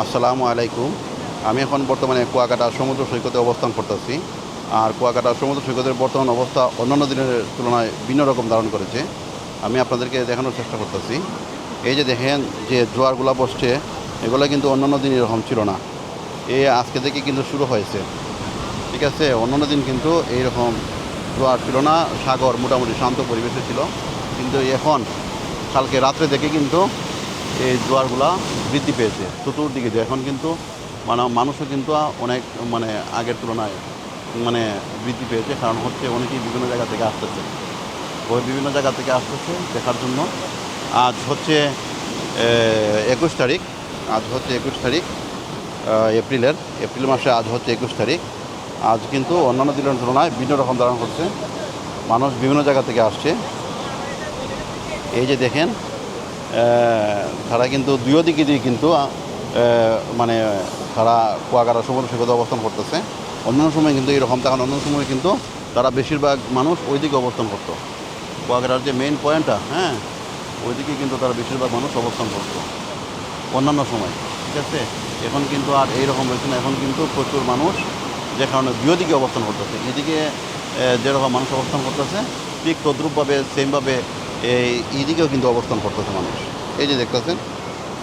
আসসালামু আলাইকুম। আমি এখন বর্তমানে কুয়াকাটা সমুদ্র সৈকতে অবস্থান করতেছি। আর কুয়াকাটা সমুদ্র সৈকতের বর্তমান অবস্থা অন্যান্য দিনের তুলনায় ভিন্ন রকম ধারণ করেছে। আমি আপনাদেরকে দেখানোর চেষ্টা করতেছি। এই যে দেখেন যে জোয়ারগুলা বসছে, এগুলো কিন্তু অন্যান্য দিন এরকম ছিল না। আজকে থেকে কিন্তু শুরু হয়েছে, ঠিক আছে? অন্যান্য দিন কিন্তু এইরকম জোয়ার ছিল না, সাগর মোটামুটি শান্ত পরিবেশে ছিল। কিন্তু এখন কালকে রাত্রে থেকে কিন্তু এই জোয়ারগুলা বৃদ্ধি পেয়েছে চতুর্দিকে। যে এখন কিন্তু মানুষও কিন্তু অনেক আগের তুলনায় বৃদ্ধি পেয়েছে। কারণ হচ্ছে অনেকেই বিভিন্ন জায়গা থেকে আসতেছে, বিভিন্ন জায়গা থেকে আসতেছে দেখার জন্য। আজ হচ্ছে 21 তারিখ। আজ হচ্ছে 21 তারিখ এপ্রিল মাসে। আজ হচ্ছে 21 তারিখ। আজ কিন্তু অন্যান্য দিনের তুলনায় ভিন্ন রকম ধারণ করছে। মানুষ বিভিন্ন জায়গা থেকে আসছে। এই যে দেখেন, তারা কিন্তু দুই দিকে দিয়ে কিন্তু তারা কুয়াকাটা সমুদ্র সৈকতে অবস্থান করতেছে। অন্যান্য সময় কিন্তু এরকম তখন অন্য সময় কিন্তু তারা বেশিরভাগ মানুষ ওই দিকে অবস্থান করতো। কুয়াকাটার যে মেইন পয়েন্টটা, ওইদিকে কিন্তু তারা বেশিরভাগ মানুষ অবস্থান করতো অন্যান্য সময়, ঠিক আছে? এখন কিন্তু আর এইরকম হয়েছে না। এখন কিন্তু প্রচুর মানুষ, যে কারণে দুই দিকে অবস্থান করতেছে। এদিকে যেরকম মানুষ অবস্থান করতেছে, ঠিক তদ্রূপভাবে সেমভাবে এইদিকেও কিন্তু অবস্থান করতেছে মানুষ। এই যে দেখতেছেন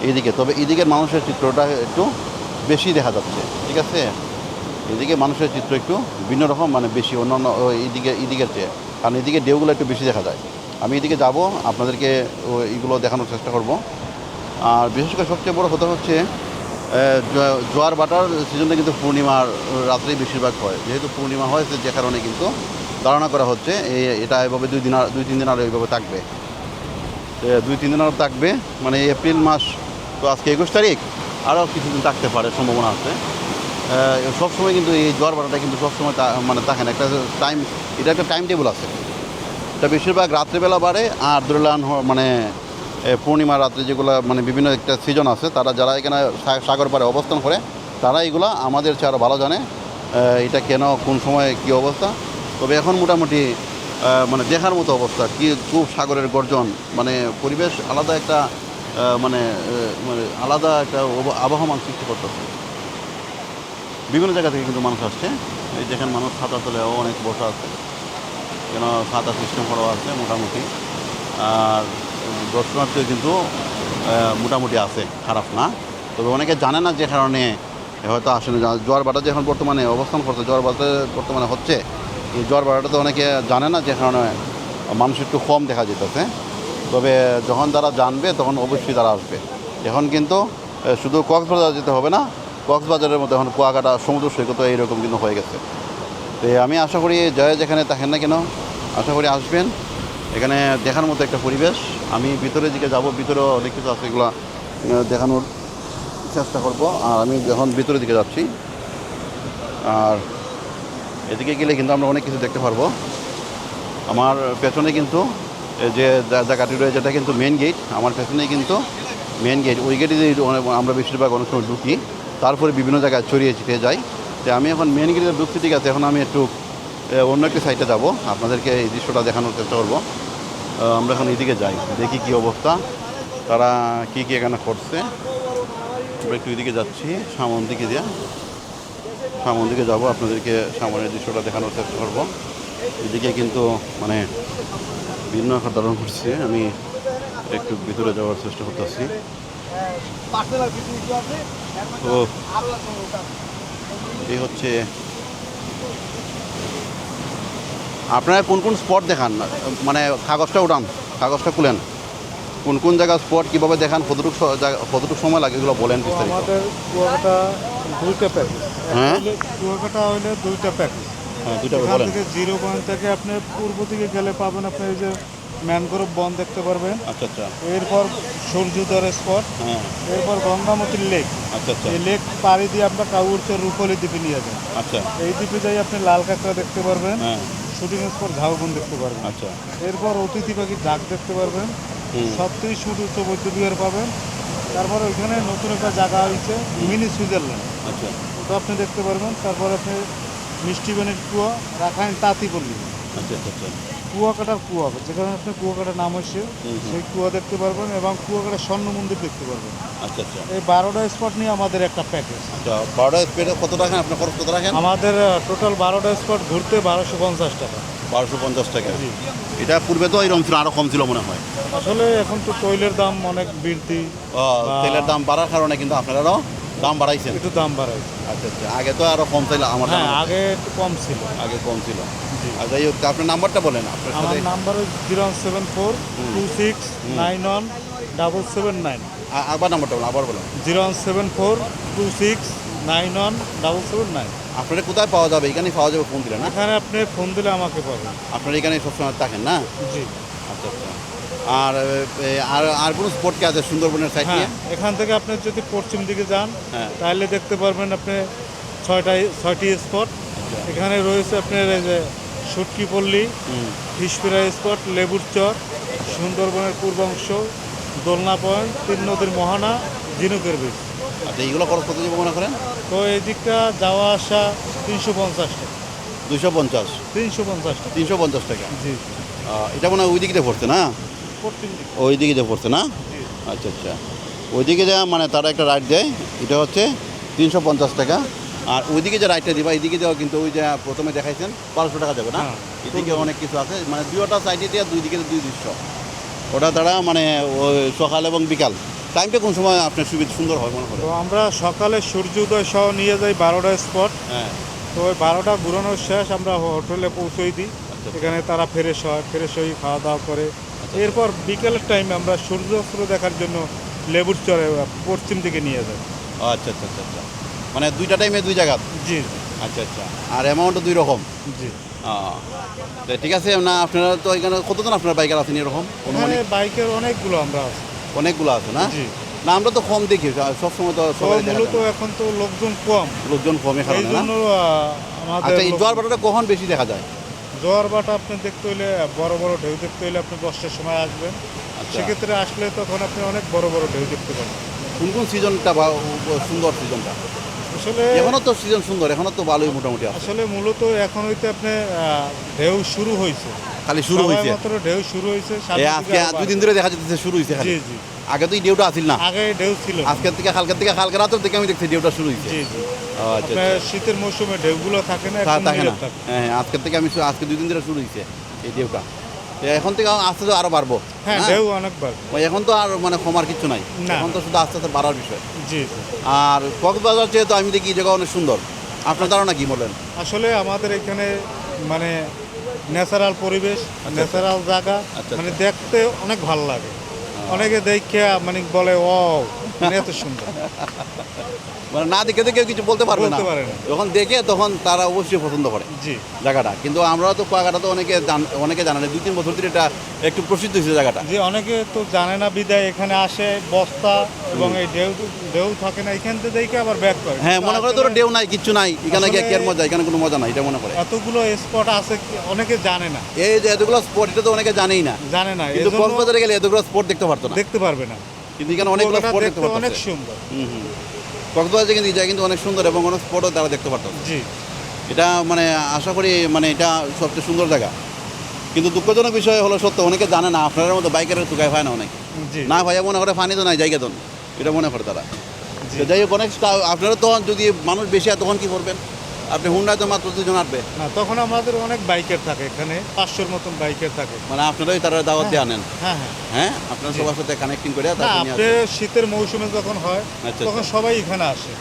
এইদিকে, তবে এইদিকের মানুষের চিত্রটা একটু বেশি দেখা যাচ্ছে, ঠিক আছে? এদিকে মানুষের চিত্র একটু ভিন্ন রকম, বেশি অন্যান্য এইদিকের চেয়ে। কারণ এদিকে ঢেউগুলো একটু বেশি দেখা যায়। আমি এদিকে যাব, আপনাদেরকে এইগুলো দেখানোর চেষ্টা করব। আর বিশেষ করে সবচেয়ে বড় কথা হচ্ছে জোয়ার ভাটার সিজনটা কিন্তু পূর্ণিমার রাত্রেই বেশিরভাগ হয়। যেহেতু পূর্ণিমা হয়েছে, যে কারণে কিন্তু ধারণা করা হচ্ছে এটা এভাবে 2-3 দিন আরও এইভাবে থাকবে। 2-3 দিন আরও থাকবে, এপ্রিল মাস তো আজকে 21 তারিখ, আরও কিছুদিন থাকতে পারে, সম্ভাবনা আছে। সবসময় কিন্তু এই জোয়ার ভাটাটা কিন্তু সবসময় থাকে না। একটা টাইম, এটা একটা টাইম টেবিল আছে। এটা বেশিরভাগ রাত্রিবেলা বাড়ে। আর ধরলাম পূর্ণিমা রাত্রে যেগুলো বিভিন্ন একটা সিজন আছে, তারা যারা এখানে সাগর পাড়ে অবস্থান করে, তারা এগুলো আমাদের চেয়ে আরও ভালো জানে এটা কেন, কোন সময় কী অবস্থা। তবে এখন মোটামুটি দেখার মতো অবস্থা। খুব সাগরের গর্জন, পরিবেশ আলাদা একটা আলাদা একটা আবহমান সৃষ্টি করতেছে। বিভিন্ন জায়গা থেকে কিন্তু মানুষ আসছে। এই যেখানে মানুষ ছাতা তোলেও অনেক বসা আছে, কেন ছাতা সিস্টেম করা আছে মোটামুটি। আর দর্শনার্থীও কিন্তু মোটামুটি আছে, খারাপ না। তবে অনেকে জানে না, যে কারণে হয়তো আসলে জোয়ার ভাটা যখন বর্তমানে অবস্থান করছে, জোয়ার ভাটা বর্তমানে হচ্ছে, এই জোয়ার ভাটাটা তো অনেকে জানে না, যে কারণে মানুষ একটু কম দেখা যেতেছে। তবে যখন তারা জানবে, তখন অবশ্যই তারা আসবে। এখন কিন্তু শুধু কক্সবাজার যেতে হবে না, কক্সবাজারের মধ্যে এখন কুয়াকাটা সমুদ্র সৈকত এইরকম কিন্তু হয়ে গেছে। তো আমি আশা করি যেখানে থাকেন না কেন, আশা করি আসবেন। এখানে দেখার মতো একটা পরিবেশ। আমি ভিতরের দিকে যাব, ভিতরেও অনেক কিছু আছে, এগুলো দেখানোর চেষ্টা করব। আর আমি এখন ভিতরের দিকে যাচ্ছি। আর এদিকে গেলে কিন্তু আমরা অনেক কিছু দেখতে পারবো। আমার পেছনে কিন্তু যে জায়গাটি রয়েছে, যেটা কিন্তু মেন গেট, আমার পেছনেই কিন্তু মেন গেট। ওই গেটে আমরা বেশিরভাগ অনেক সময় ঢুকি, তারপরে বিভিন্ন জায়গায় ছড়িয়ে ছিটিয়ে যাই। তো আমি এখন মেন গেটে ঢুকছি, ঠিক আছে? এখন আমি একটু অন্য একটি সাইডে যাব, আপনাদেরকে এই দৃশ্যটা দেখানোর চেষ্টা করবো। আমরা এখন এইদিকে যাই, দেখি কি অবস্থা, তারা কি এখানে করছে। আমরা একটু এদিকে যাচ্ছি, সামন দিকে যাব, আপনাদেরকে সামনের দৃশ্যটা দেখানোর চেষ্টা করবো। এদিকে কিন্তু ভিন্ন আকার ধারণ করছে। আমি একটু ভিতরে যাওয়ার চেষ্টা করতেছি। তো এই হচ্ছে, আপনারা কোন কোন স্পট দেখান, কাগজটা উঠান, কাগজটা খুলেন, কোন কোন জায়গা স্পট কীভাবে দেখান, কতটুকু সময় লাগে, এগুলো বলেন বিস্তারিত। আমাদের কুয়াকাটা দুইটা প্যাকেজ। হ্যাঁ, কুয়াকাটা হইলে দুইটা প্যাকেজ। দুটো এখান বলেন। থেকে 0 পয়েন্ট থেকে আপনি পূর্ব দিকে গেলে পাবেন আপনি এই যে ম্যানগ্রোভ বন দেখতে পারবেন। আচ্ছা আচ্ছা। এরপর সূর্যোদয়ের স্পট। হ্যাঁ। এরপর গঙ্গামতির লেক। আচ্ছা আচ্ছা। এই লেক পাড়ি দিয়ে আপনার কাউরচর রূপলি দ্বীপে নিয়ে যাবেন। আচ্ছা। এই দ্বীপে যাই আপনি লাল কাঁকড়া দেখতে পারবেন, হ্যাঁ। শুটিং স্পট ঝাউবন দেখতে পারবেন। আচ্ছা। এরপর অতিথি পাখির ডাক দেখতে পারবেন, সবথেকে সুউচ্চ বৌদ্ধবিহার পাবেন। তারপর ওইখানে নতুন একটা জায়গা হয়েছে মিনি সুইজারল্যান্ড, আচ্ছা। ওটা আপনি দেখতে পারবেন। তারপর আপনি মিষ্টি বেনের কুয়া, রাখাইন তাঁতিপল্লী। আচ্ছা আচ্ছা আচ্ছা। কুয়াকাটার কুয়া, যেখানে আপনি কুয়াকাটার নাম হচ্ছে হুম। সেই কুয়া দেখতে পারবেন এবং কুয়াকাটার স্বর্ণ মন্দির দেখতে পারবেন। আচ্ছা আচ্ছা এই 12টা স্পট নিয়ে আমাদের একটা প্যাকেজ। আচ্ছা 12টা স্পেডে কত রাখেন আপনার খরচ কত রাখেন? আমাদের টোটাল 12টা স্পট ঘুরতে 1250 টাকা। 1250 টাকা। জি। এটা পূর্বে তো এরকম ছিল, আরও কম ছিল মনে হয়। আসলে এখন তো তৈলের দাম অনেক বৃদ্ধি, তেলের দাম বাড়ার কারণে কিন্তু আপনারাও দাম বাড়াইছেন। একটু দাম বাড়াইছে। আচ্ছা আচ্ছা, আগে তো আরও কম ছিল আমার হ্যাঁ, জানা মতে। আগে একটু কম ছিল। আগে কম ছিল। জি। আর যাই হোক, আপনার নাম্বারটা বলেন আপনার আমার সাথে। নাম্বার 07426917779। আবার নাম্বারটা বলেন, আবার বলেন। 07426917779। আপনারা কোথায় পাওয়া যাবে? এখানেই পাওয়া যাবে ফোন দিলে না? এখানে আপনি ফোন দিলে আমাকে পাবেন। আপনারা এখানে সবসময় থাকেন না? জি। আচ্ছা আচ্ছা। আর আর আর কোনো স্পট কি আছে সুন্দরবনের সাইড হ্যাঁ, নিয়ে? এখান থেকে আপনি যদি পশ্চিম দিকে যান হ্যাঁ। তাহলে দেখতে পারবেন আপনি 6টি স্পট। এখানে রয়েছে আপনার এই যে সুটকিপল্লী, হুম। ফিশপিরা স্পট, লেবুর চর, সুন্দরবনের পূর্বাংশ, দোলনা পয়েন্ট, 3 নদীর মোহনা, ঝিনুকের বীজ। আচ্ছা, এইগুলো খরচ কত যাবে মনে করেন? তো এই দিকটা যাওয়া আসা 350 টাকা। 250, 350 টাকা। 350 টাকা। জি। এটা মনে হয় ওই দিকে পড়ছে না? পশ্চিম দিকে। ওই দিকে যে পড়ছে না? জি। আচ্ছা আচ্ছা। ওইদিকে যা মানে তারা একটা রাইড দেয়, এটা হচ্ছে 350 টাকা। আর ওইদিকে যে রাইডটা দিবা, এইদিকে দেওয়া কিন্তু ওই যে প্রথমে দেখাইছেন 1200 টাকা যাবে না? হ্যাঁ। এদিকে অনেক কিছু আছে, মানে দুইটা সাইডে দিয়ে দুই দিকে দুই দৃশ্য। ওটা তারা মানে ওই সকাল এবং বিকাল টাইমটা কোন সময় আপনার সুবিধা সুন্দর হয় মনে করে? তো আমরা সকালে সূর্যোদয় সহ নিয়ে যাই 12টা স্পট। হ্যাঁ। তো ওই 12টা ঘুরানোর শেষ আমরা হোটেলে পৌঁছই দিই। আচ্ছা। এখানে তারা ফ্রেশ হয়, ফ্রেশ হয়ে খাওয়া দাওয়া করে। এরপর বিকেলের টাইমে আমরা সূর্যাস্ত দেখার জন্য লেবুর চরে পশ্চিম দিকে নিয়ে যাই। আচ্ছা আচ্ছা আচ্ছা আচ্ছা, মানে দুইটা টাইমে দুই জায়গা। জি আচ্ছা আচ্ছা। আর অ্যামাউন্টও দুই রকম। জি। তো ঠিক আছে না, আপনারা তো এখানে কতজন আপনার বাইকার আছেন এরকম? এখানে বাইকের অনেকগুলো আমরা আছি। অনেকগুলো আছে না? জি। না, আমরা তো কম দেখি, সবসময় তো তো সবাই দেখা মূলত যায় না। এখন তো লোকজন কম, লোকজন কমে এই কারণে না? জন্য আমাদের আচ্ছা, এই জোয়ার ভাটাটা কখন বেশি দেখা যায়? জোয়ার ভাটা আপনি দেখতে হলে বড় বড় ঢেউ দেখতে হলে আপনি 10টার সময় আসবেন। আচ্ছা। সেক্ষেত্রে আসলে তখন আপনি অনেক বড় বড় ঢেউ দেখতে পাবেন। কোন কোন সিজনটা বা সুন্দর সিজনটা? আসলে এখনো তো সিজন সুন্দর, এখনো তো ভালোই মোটামুটি আছে। আসলে মূলত এখন হইতে আপনি ঢেউ শুরু হয়েছে, খালি শুরু হয়েছে। মাত্র ঢেউ শুরু হয়েছে। আজকে 2 দিন ধরে দেখা যাচ্ছে শুরু হয়েছে খালি। জি জি। আগে তো এই ডেউটা আসিল না। আগে ঢেউ ছিল না। আজকের থেকে কালকে রাতের থেকে আমি দেখছি ডেউটা শুরু হয়েছে। জি জি। আচ্ছা আপনার শীতের মৌসুমে ঢেউগুলো থাকে না, তা একদম থাকে না। নীরব থাকে। হ্যাঁ, আজকের থেকে আজকে 2 দিন ধরে শুরু হয়েছে এই ডেউটা। তো এখন থেকে আস্তে আস্তে আরো বাড়বো। হ্যাঁ, ঢেউ অনেকবার। ওই এখন তো আর মানে কমার কিছু নাই, না। এখন তো শুধু আস্তে আস্তে বাড়ার বিষয়। জি জি। আর কক্সবাজার চেয়ে তো আমি দেখি এই জায়গা অনেক সুন্দর। আপনার ধারণা কি বলেন? আসলে আমাদের এখানে মানে ন্যাচারাল পরিবেশ, ন্যাচারাল জায়গা, আচ্ছা, মানে দেখতে অনেক ভালো লাগে। অনেকে দেখে মানে বলে ও মানে এত সুন্দর। মানে না দেখে তো কেউ কিছু বলতে পারবে না। বলতে পারে না। যখন দেখে তখন তারা অবশ্যই পছন্দ করে জি জায়গাটা। কিন্তু আমরা তো কুয়াকাটা তো অনেকে জানে না, 2-3 বছর ধরে এটা একটু প্রসিদ্ধ হয়েছে জায়গাটা। যে অনেকে তো জানে না বিদায় এখানে আসে বস্তা এবং এই ঢেউ ঢেউ থাকে না, এখান থেকে দেখে আবার ব্যাক করে। হ্যাঁ, মনে করে তোর আসলে ডেউ নাই, কিচ্ছু নাই, এখানে গিয়ে কি আর আসলে- মজা, এখানে কোনো মজা নাই, এটা মনে করে। এতগুলো স্পট আছে অনেকে জানে না, এই যে এতগুলো স্পট, এটা তো অনেকে জানেই না। জানে না, কিন্তু এজন্য কক্সবাজারে গেলে এতগুলো স্পট দেখতে পারতো না। দেখতে পারবে না। কিন্তু এখানে অনেকগুলো কুয়াকাটা স্পট দেখতে দেখতে পারতো। অনেক সুন্দর। হুম। কক্সবাজারে কিন্তু এই জায়গা কিন্তু অনেক সুন্দর এবং অনেক স্পটও তারা দেখতে পারতো। জি এটা মানে আশা করি মানে এটা সবচেয়ে সুন্দর জায়গা। কিন্তু দুঃখজনক বিষয় হলো সত্য, অনেকে জানে না, আপনার মতো বাইকের টুকায় হয় না অনেকে। জি না ভাইয়া মনে করে পানি তো নাই, জায়গা তো নেই, এটা মনে করে তারা। জি। তো যাই হোক, অনেক আপনারা তখন যদি মানুষ বেশি হয় তখন কি করবেন? আপনি হুন্ডায় তো মাত্র 2 জন আসবে, না, তখন আমাদের অনেক বাইকের থাকে, এখানে 500-র মতন বাইকের থাকে। মানে আপনারাই তারা দাওয়াত দিয়ে আনেন। হ্যাঁ হ্যাঁ। হ্যাঁ, আপনার সবার সাথে কানেক্টিং করে না, তারপর নিয়ে আপনি আসবেন। শীতের মৌসুমে যখন হয় আচ্ছা, তখন সবাই এখানে আসে,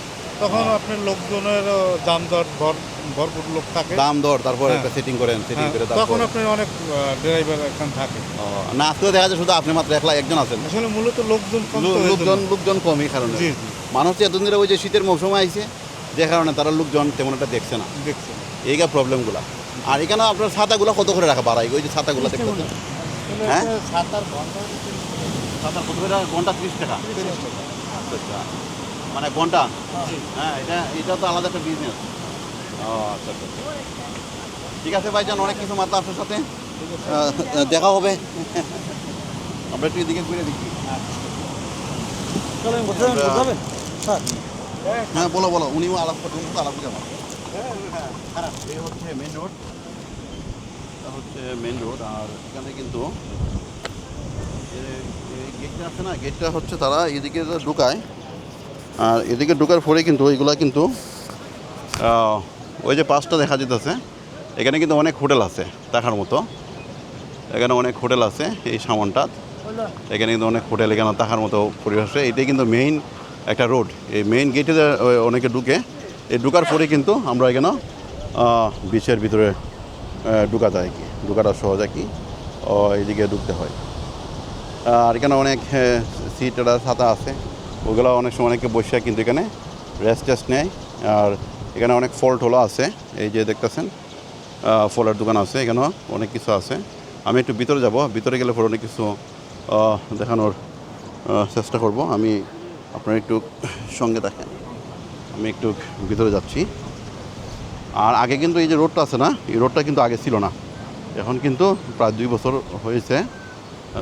তখন আপনার লোকজনের দাম দর ভরপুর লোক থাকে। দাম দর, তারপর হ্যাঁ। একটা সেটিং করেন, সেটিং হ্যাঁ, করে তখন তারপর আপনার অনেক ড্রাইভার এখানে থাকে। না, আজকেও দেখা যায় শুধু আপনি মাত্র একজন আছেন। আসলে মূলত লোকজন কম তো এই জন্য। লোকজন কম এই কারণে। জি জি, মানুষ তো এতদিন ধরে ওই যে শীতের মৌসুমে আইছে, যে কারণে তারা লোকজন তেমন একটা দেখছে না, দেখছেন। এই প্রবলেমগুলো। আর এখানে আপনার ছাতাগুলো কত করে রাখা বাড়াই? ওই যে ছাতাগুলো দেখতে আসলে হ্যাঁ? এটা 7-8 ঘন্টা ছাতা কত করে? ঘন্টা 30 টাকা। 30 টাকা। আচ্ছা, মানে ঘন্টা। জি। হ্যাঁ, এটা তো আলাদা একটা বিজনেস। ও আচ্ছা আচ্ছা। ঠিক আছে ভাইজান, অনেক কিছু মাত্রা আপনার সাথে দেখা হবে। আমরা একটু এদিকে ঘুরে দেখি। হ্যাঁ, বলো, উনিও আলাপ করতে আলাপ করে আমার। এই হচ্ছে মেন রোড। এটা হচ্ছে মেন রোড। আর এখানে কিন্তু গেটটা আছে না, গেটটা হচ্ছে তারা এদিকে ঢুকায়। আর এদিকে ঢুকার পরে কিন্তু ওইগুলা কিন্তু ওই যে পাশটা দেখা যেতেছে, এখানে কিন্তু অনেক হোটেল আছে দেখার মতো। এখানে অনেক হোটেল আছে এই সামানটা, এখানে কিন্তু অনেক হোটেল, এখানে থাকার মতো পরিবেশে। এটাই কিন্তু মেইন একটা রোড। এই মেইন গেটে অনেকে ঢুকে, এই ঢুকার পরে কিন্তু আমরা এখানে বিচের ভিতরে ঢুকা যায় কি, ঢুকাটা সহজ আর কি, এইদিকে ঢুকতে হয়। আর এখানে অনেক সিট ছাতা আছে, ওগুলো অনেক সময় অনেকে বসে কিন্তু এখানে রেস্ট টেস্ট নেয়। আর এখানে অনেক ফল টলও আছে, এই যে দেখতেছেন ফলের দোকান আছে, এখানেও অনেক কিছু আছে। আমি একটু ভিতরে যাব, ভিতরে গেলে পরে অনেক কিছু দেখানোর চেষ্টা করব। আমি আপনারা একটু সঙ্গে দেখেন, আমি একটু ভিতরে যাচ্ছি। আর আগে কিন্তু এই যে রোডটা আছে না, এই রোডটা কিন্তু আগে ছিল না, এখন কিন্তু প্রায় 2 বছর হয়েছে,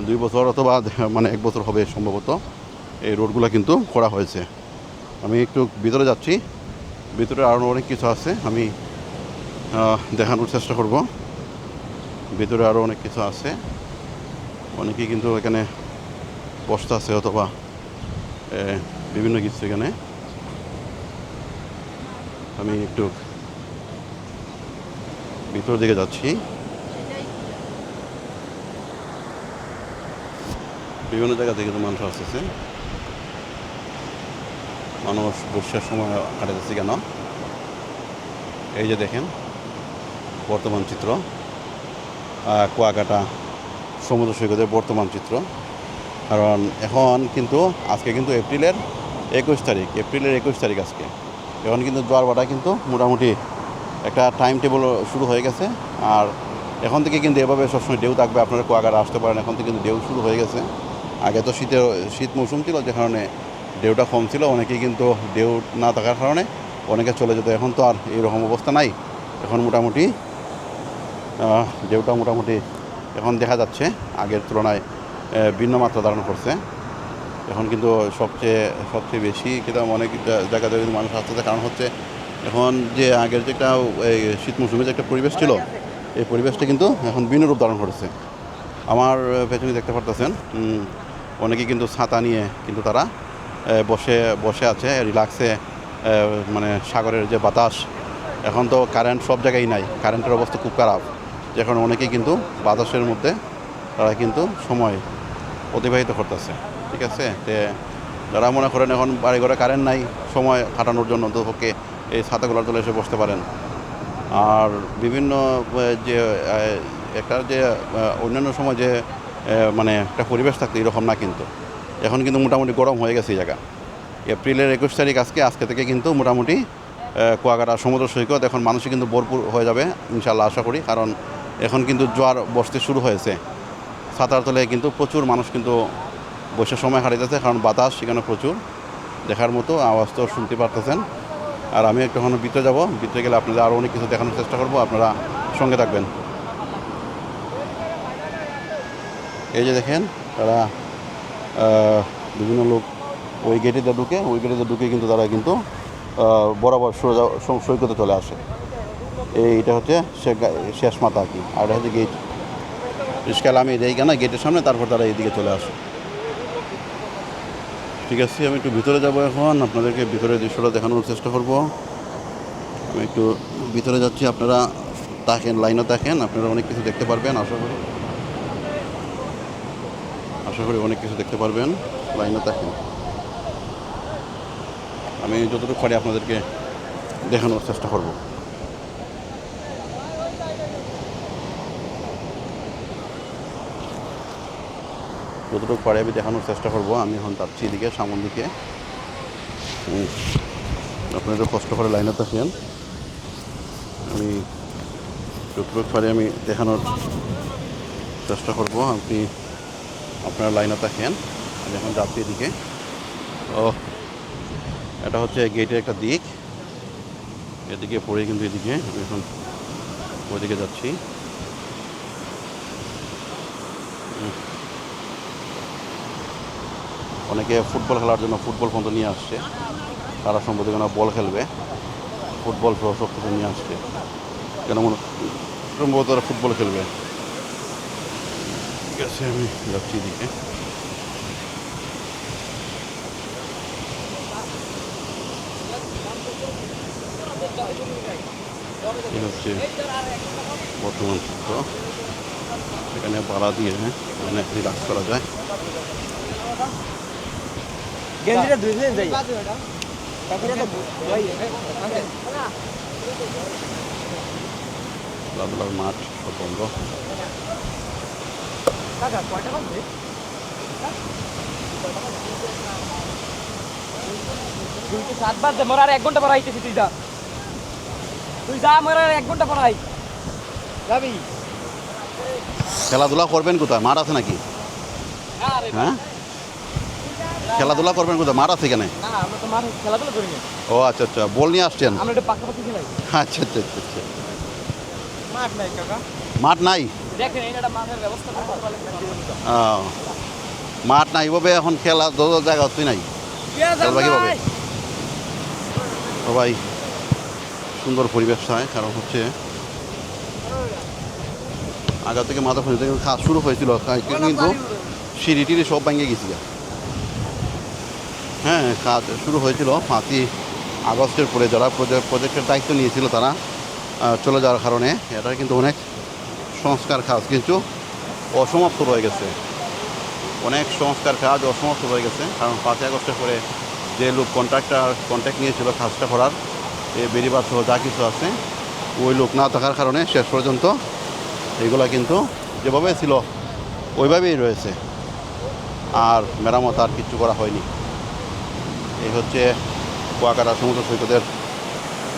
2 বছর অথবা মানে 1 বছর হবে সম্ভবত, এই রোডগুলো কিন্তু করা হয়েছে। আমি একটু ভিতরে যাচ্ছি, ভিতরে আরও অনেক কিছু আছে, আমি দেখানোর চেষ্টা করব। ভিতরে আরও অনেক কিছু আছে, অনেকেই কিন্তু এখানে বসতে আছে অথবা বিভিন্ন কিছু এখানে। আমি একটু ভিতরের দিকে যাচ্ছি। বিভিন্ন জায়গা থেকে কিন্তু মানুষ আসতেছে, মানুষ বর্ষার সময় কাটাতেছে কেন। এই যে দেখেন বর্তমান চিত্র, কুয়াকাটা সমুদ্র সৈকতের বর্তমান চিত্র। কারণ এখন কিন্তু আজকে কিন্তু এপ্রিলের 21 তারিখ আজকে। এখন কিন্তু জোয়ার ভাটা কিন্তু মোটামুটি একটা টাইম টেবল শুরু হয়ে গেছে। আর এখন থেকে কিন্তু এভাবে সবসময় ঢেউ থাকবে, আপনারা কুয়াকাটা আসতে পারেন। এখন থেকে কিন্তু ঢেউ শুরু হয়ে গেছে। আগে তো শীত মৌসুম ছিল, যে কারণে ঢেউটা কম ছিল, অনেকেই কিন্তু ঢেউ না থাকার কারণে অনেকে চলে যেত। এখন তো আর এইরকম অবস্থা নাই, এখন মোটামুটি ঢেউটা মোটামুটি এখন দেখা যাচ্ছে আগের তুলনায় ভিন্ন মাত্রা ধারণ করছে। এখন কিন্তু সবচেয়ে বেশি কিন্তু অনেক জায়গাতে কিন্তু মানুষ আসতেছে, কারণ হচ্ছে এখন যে আগের যে একটা শীত মৌসুমে যে একটা পরিবেশ ছিল, এই পরিবেশটা কিন্তু এখন ভিন্ন রূপ ধারণ করেছে। আমার পেছনে দেখতে পারতেছেন অনেকেই কিন্তু ছাতা নিয়ে কিন্তু তারা বসে আছে রিল্যাক্সে, মানে সাগরের যে বাতাস। এখন তো কারেন্ট সব জায়গায় নাই, কারেন্টের অবস্থা খুব খারাপ, যেখানে অনেকেই কিন্তু বাতাসের মধ্যে তারা কিন্তু সময় অতিবাহিত করতেছে। ঠিক আছে, তে যারা মনে করেন এখন বাড়ি ঘরে কারেন্ট নাই, সময় কাটানোর জন্য অন্ততপক্ষে এই ছাতাগুলোর তলে এসে বসতে পারেন। আর বিভিন্ন যে একটা যে অন্যান্য সময় যে মানে একটা পরিবেশ থাকতো এরকম না, কিন্তু এখন কিন্তু মোটামুটি গরম হয়ে গেছে এই জায়গা। এপ্রিলের 21 তারিখ আজকে থেকে কিন্তু মোটামুটি কুয়াকাটা সমুদ্র সৈকত এখন মানুষই কিন্তু ভরপুর হয়ে যাবে ইনশাল্লাহ, আশা করি। কারণ এখন কিন্তু জোয়ার বসতে শুরু হয়েছে, ছাতার তলে কিন্তু প্রচুর মানুষ কিন্তু বসে সময় কাটাইতেছে, কারণ বাতাস সেখানে প্রচুর, দেখার মতো আওয়াজ তো শুনতে পারতেছেন। আর আমি একটু ভিতরে যাব, ভিতরে গেলে আপনাদের আরও অনেক কিছু দেখানোর চেষ্টা করব, আপনারা সঙ্গে থাকবেন। এই যে দেখেন তারা বিভিন্ন লোক ওই গেটেতে ঢুকে কিন্তু তারা কিন্তু বরাবর সৈকতে চলে আসে। এইটা হচ্ছে শেষ মাথা আর কি, আর এটা হচ্ছে গেট। রিস্কাল আমি এইখানে গেটের সামনে, তারপর তারা এইদিকে চলে আসে। ঠিক আছে, আমি একটু ভিতরে যাব এখন, আপনাদেরকে ভিতরের দৃশ্যটা দেখানোর চেষ্টা করব। আমি একটু ভিতরে যাচ্ছি, আপনারা দেখেন, লাইনে দেখেন, আপনারা অনেক কিছু দেখতে পারবেন আশা করি অনেক কিছু দেখতে পারবেন। লাইনে দেখেন, আমি যতটুকু পারি আপনাদেরকে দেখানোর চেষ্টা করব। যতটুকু পারি আমি দেখানোর চেষ্টা করব। আমি এখন যাচ্ছি এদিকে সামন দিকে, আপনারা একটু কষ্ট করে লাইনে থাকেন। আমি যতটুকু পারি আমি দেখানোর চেষ্টা করব, আপনারা লাইনে থাকেন। আমি এখন যাচ্ছি এদিকে। এটা হচ্ছে গেটের একটা দিক, এদিকে পড়ে কিন্তু এদিকে আমি এখন ওইদিকে যাচ্ছি। অনেকে ফুটবল খেলার জন্য ফুটবল পর্যন্ত নিয়ে আসছে, তারা সম্ভবত এখানে বল খেলবে, ফুটবল সহ সব কিছু নিয়ে আসছে। কেন সম্ভবত ওরা ফুটবল খেলবে। ঠিক আছে, আমি যাচ্ছি এদিকে। এই হচ্ছে বর্তমান চিত্র। এখানে ভাড়া দিয়ে অনেক রিল্যাক্স করা যায়। খেলাধুলার মাঠ সব বন্ধ। মোর আর 1 ঘন্টা পর আইতেছি, তুই যা মোর আর 1 ঘন্টা পর আই যাবি। খেলাধুলা করবেন কোথায়? মাঠ আছে নাকি? হ্যাঁ, খেলাধুলা করবেন কোথায়? মাঠ আছে এখানে? না আমরা তো মাঠে খেলাধুলা করি না। ও আচ্ছা আচ্ছা, বল নিয়ে আসছেন? আমরা এটা পাকাপাকি খেলাই। আচ্ছা আচ্ছা আচ্ছা আচ্ছা। মাঠ নাই কাকা, মাঠ নাই? দেখেন এটা মাঠের ব্যবস্থা করতে পারলে। মাঠ নাই এভাবে এখন খেলা জায়গা হচ্ছে নাই। খেলবা কীভাবে? সবাই সুন্দর পরিবেশ চায়, কারণ হচ্ছে আগা থেকে মাথা ফেলতে কাজ শুরু হয়েছিল, কিন্তু সিঁড়ি টিড়ি সব ভেঙে গেছি। হ্যাঁ, কাজ শুরু হয়েছিল 5ই আগস্টের পরে। যারা প্রজেক্টের দায়িত্ব নিয়েছিল তারা চলে যাওয়ার কারণে এটা কিন্তু অনেক সংস্কার কাজ কিন্তু অসমাপ্ত রয়ে গেছে। অনেক সংস্কার কাজ অসমাপ্ত রয়ে গেছে, কারণ 5ই আগস্টের পরে যে লোক কন্ট্যাক্ট নিয়েছিল কাজটা করার, বেরিবার সহ যা কিছু আছে, ওই লোক না থাকার কারণে শেষ পর্যন্ত এগুলা কিন্তু যেভাবে ছিল ওইভাবেই রয়েছে, আর মেরামত আর কিচ্ছু করা হয়নি। এই হচ্ছে কুয়াকাটা সমুদ্র সৈকতের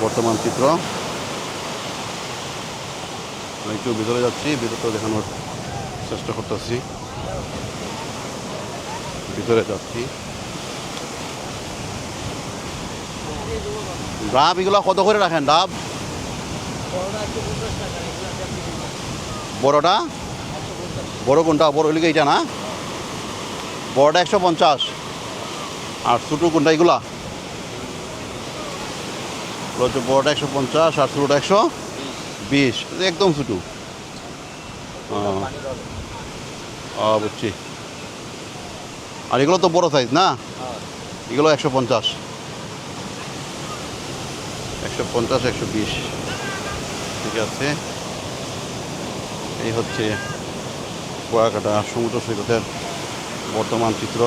বর্তমান চিত্র। আমি একটু ভিতরে যাচ্ছি, ভিতরটা দেখানোর চেষ্টা করতেছি। ভিতরে যাচ্ছি। ডাব এগুলো কত করে রাখেন? ডাব বড়টা? বড় কোনটা? বড় হইলে এইটা না? বড়টা 150, আর ছোটো কোনটা? এগুলা হচ্ছে বড়টা 150 আর ছোটোটা 120, একদম ছোটো। বুঝছি। আর এগুলো তো বড় সাইজ না? এগুলো 150, 120। ঠিক আছে, এই হচ্ছে কুয়াকাটা সমুদ্র সৈকতের বর্তমান চিত্র।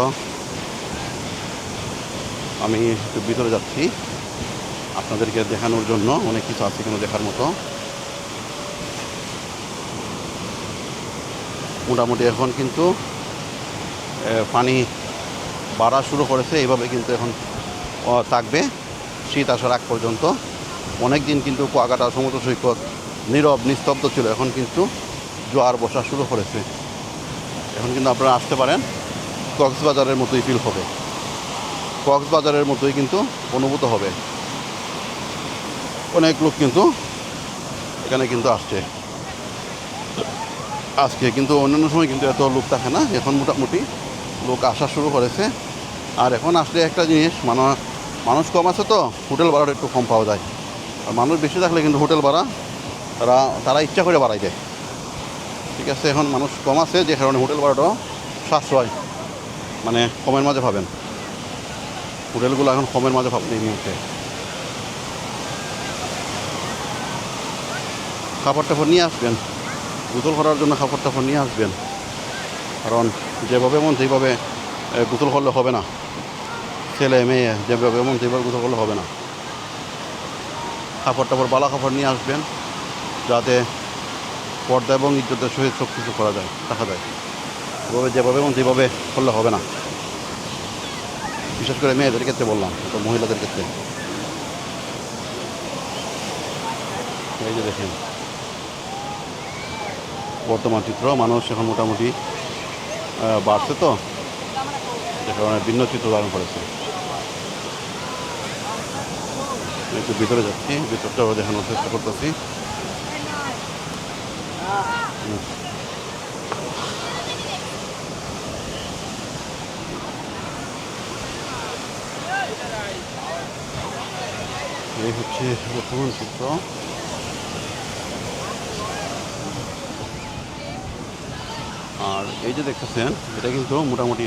আমি একটু ভিতরে যাচ্ছি আপনাদেরকে দেখানোর জন্য। অনেক কিছু আছে এখানে দেখার মতো। মোটামুটি এখন কিন্তু পানি বাড়া শুরু করেছে, এইভাবে কিন্তু এখন থাকবে শীত আসার আগ পর্যন্ত। অনেক দিন কিন্তু কুয়াকাটা সমুদ্র সৈকত নীরব নিস্তব্ধ ছিল, এখন কিন্তু জোয়ার বসা শুরু করেছে। এখন কিন্তু আপনারা আসতে পারেন, কক্সবাজারের মতোই ফিল হবে, কক্সবাজারের মতোই কিন্তু অনুভূত হবে। অনেক লোক কিন্তু এখানে কিন্তু আসছে আজকে, কিন্তু অন্যান্য সময় কিন্তু এত লোক থাকে না। এখন মোটামুটি লোক আসা শুরু করেছে। আর এখন আসলে একটা জিনিস, মানুষ কম আছে তো হোটেল ভাড়াটা একটু কম পাওয়া যায়। আর মানুষ বেশি থাকলে কিন্তু হোটেল ভাড়া তারা ইচ্ছা করে বাড়াই দেয়। ঠিক আছে, এখন মানুষ কম আছে যে কারণে হোটেল ভাড়াটাও সাশ্রয়, মানে কমের মাঝে পাবেন। হোটেলগুলো এখন কমের মাঝে পাবেন এই মুহূর্তে। খাবার টাবার নিয়ে আসবেন, গোসল করার জন্য খাবার টাবার নিয়ে আসবেন, কারণ যেভাবে মন সেইভাবে গোসল করলে হবে না। ছেলে মেয়ে যেভাবে মন সেইভাবে গোসল করলে হবে না। কাপড় টাপড় বালা কাপড় নিয়ে আসবেন, যাতে পর্দা এবং ইজ্জতের সহিত সব কিছু করা যায়, দেখা যায়। ওভাবে যেভাবে মন সেইভাবে করলে হবে না, বিশেষ করে মেয়েদের ক্ষেত্রে বললাম, তো মহিলাদের ক্ষেত্রে। এই যে দেখেন বর্তমান চিত্র। মানুষ এখন মোটামুটি বাড়ছে তো, যে কারণে ভিন্ন চিত্র ধারণ করেছে। একটু ভিতরে যাচ্ছি, ভিতরটাও দেখানোর চেষ্টা করতেছি। এই হচ্ছে বর্তমান চিত্র। আর এই যে দেখতেছেন এটা কিন্তু মোটামুটি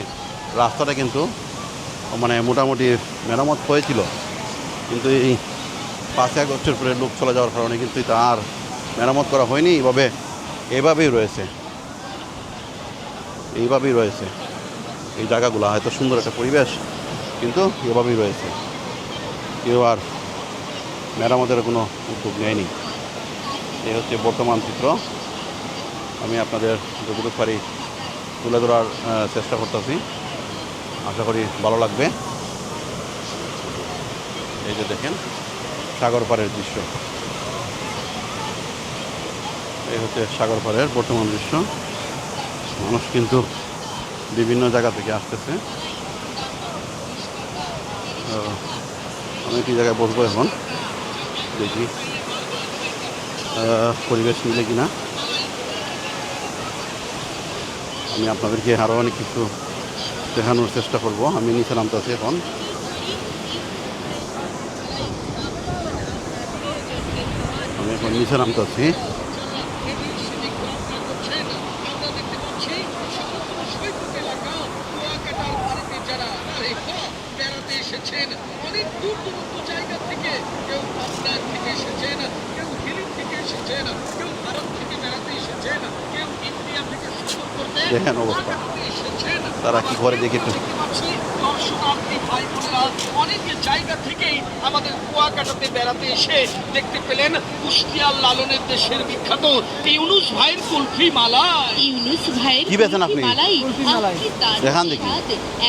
রাস্তাটা কিন্তু মানে মোটামুটি মেরামত হয়েছিল, কিন্তু এই 5 আগস্টের পরে লোক চলে যাওয়ার কারণে কিন্তু এটা আর মেরামত করা হয়নি। এভাবেই রয়েছে এই জায়গাগুলো। হয়তো সুন্দর একটা পরিবেশ, কিন্তু এভাবেই রয়েছে, কেউ আর মেরামতের কোনো উদ্যোগ নেয়নি। এই হচ্ছে বর্তমান চিত্র। আমি আপনাদের যতটুকু পারি তুলে ধরার চেষ্টা করতেছি, আশা করি ভালো লাগবে। এই যে দেখেন সাগর পাড়ের দৃশ্য, এই হচ্ছে সাগর পাড়ের বর্তমান দৃশ্য। মানুষ কিন্তু বিভিন্ন জায়গা থেকে আসতেছে। আমি কি জায়গায় বসবো এখন, দেখি পরিবেশ মিলে কিনা। আমি আপনাদেরকে আরও অনেক কিছু দেখানোর চেষ্টা করব। আমি নিচে নামতেছি এখন। নিচে নামতেছি। অনেক দূর দূরান্ত জায়গা থেকে, কেউ পাবনার থেকে এসেছেন, কেউ হিলি থেকে এসেছেন, কেউ ভারত থেকে বেড়াতে এসেছেন, কেউ ইন্ডিয়া থেকে শুরু করতে দেখেন অবস্থা, এসেছেন। তারা কি করে দেখি একটু। দর্শনার্থী ভাই বোনেরা অনেক জায়গা থেকেই আমাদের কুয়াকাটাতে বেড়াতে এসে দেখতে পেলেন কুষ্টিয়ার লালনের দেশের বিখ্যাত ইউনুস ভাইয়ের কুলফি মালাই। ইউনুস ভাইয়ের কি বেচেন আপনি? কুলফি মালাই দেখান দেখি।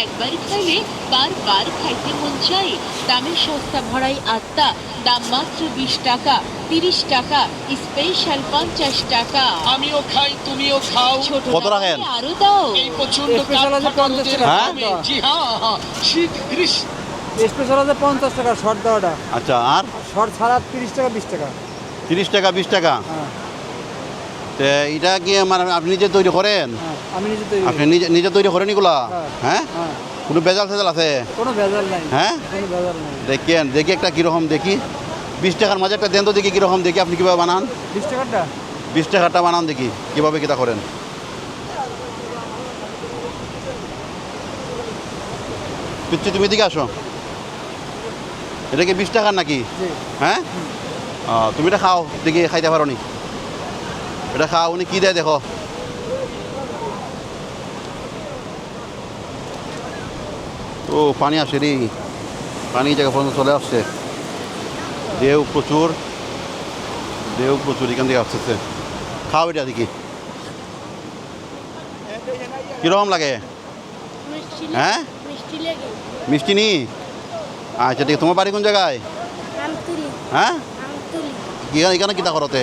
একবার খাইলে বারবার খাইতে মন চাই। দামে সস্তা ভরাই আত্মা, দাম মাত্র 20 টাকা, 30 টাকা, স্পেশাল 50 টাকা। আমিও খাই, তুমিও খাও। ছোট কত রাখেন? দামে আরো দাও। এই প্রচন্ড স্পেশাল আছে 50 টাকা। হ্যাঁ? জি হ্যাঁ, শীত গ্রীষ্ম স্পেশাল আছে 50 টাকা শর্ট দেওয়াটা, আচ্ছা, আর শর্ট ছাড়া 30 টাকা 20 টাকা। 30 টাকা 20 টাকা। হ্যাঁ তো এটা কি মানে আপনি নিজে তৈরি করেন? হ্যাঁ, আমি নিজে তৈরি আপনি করি। নিজে তৈরি করেন এগুলা? হ্যাঁ। হ্যাঁ, হ্যাঁ, কোনো ভেজাল ফেজাল আছে? কোনো ভেজাল নাই। হ্যাঁ, কোনো ভেজাল নাই। দেখি একটা কীরকম দেখি। 20 টাকার মাঝে একটা দেন তো দেখি কীরকম দেখি। আপনি কীভাবে বানান? 20 টাকাটা 20 টাকাটা বানান দেখি, কীভাবে কিতা করেন। পিচ্ছি তুমি দিকে আসো। এটা কি 20 টাকার নাকি? জি। হ্যাঁ, তুমি এটা খাও দেখি, খাইতে পারো নি? এটা খাও, উনি কী দেয় দেখো। ও পানি আসে রে, পানি জায়গা পর্যন্ত চলে আসছে। ঢেউ প্রচুর এখান থেকে আসতেছে। খাও এটা দেখি কীরকম লাগে। হ্যাঁ, মিষ্টি নি? আচ্ছা ঠিক। তোমার বাড়ি কোন জায়গায়? হ্যাঁ, এখানে কিতা করতে?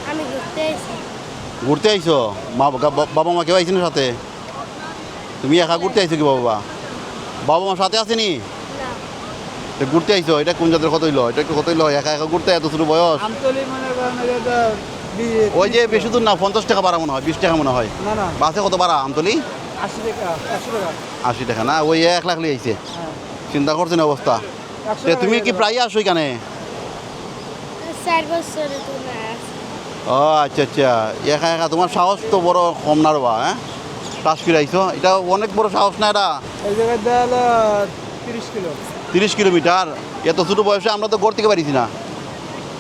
আমি ঘুরতে আইছি। ঘুরতে আইছো? বাবা মা কেউ আইসি না সাথে? তুমি একা ঘুরতে আইছো কি? বাবা মা সাথে আসেনি? না, তো ঘুরতে আইছো, এটা কোন জাতের কত হইলো? এটা একটু কত হইলো একা একা ঘুরতে, এত ছোটো বয়স? আমতলি মনে করেন এটা ওই যে বেশি দূর না, 50 টাকা ভাড়া মনে হয়, 20 টাকা মনে হয়। না না বাসে কত ভাড়া আমতলি? 80 টাকা 100 টাকা। 80 টাকা না? ওই 1 লাখ লিয়ে আইছে। হ্যাঁ, চিন্তা করছেন অবস্থা। 100 তো টাকা তুমি কি দিয়ে প্রায় আসো এখানে? 4 বছরে তো না আছে। ও আচ্ছা আচ্ছা, একা একা তোমার সাহস তো বড় কম না রে বা। হ্যাঁ, টাস করে আইছো, এটা অনেক বড় সাহস না এটা। এই জায়গায় দেওয়া হলো 30 কিলো। 30 কিলোমিটার, এত ছোটো বয়সে আমরা তো গড় থেকে পারিছি না।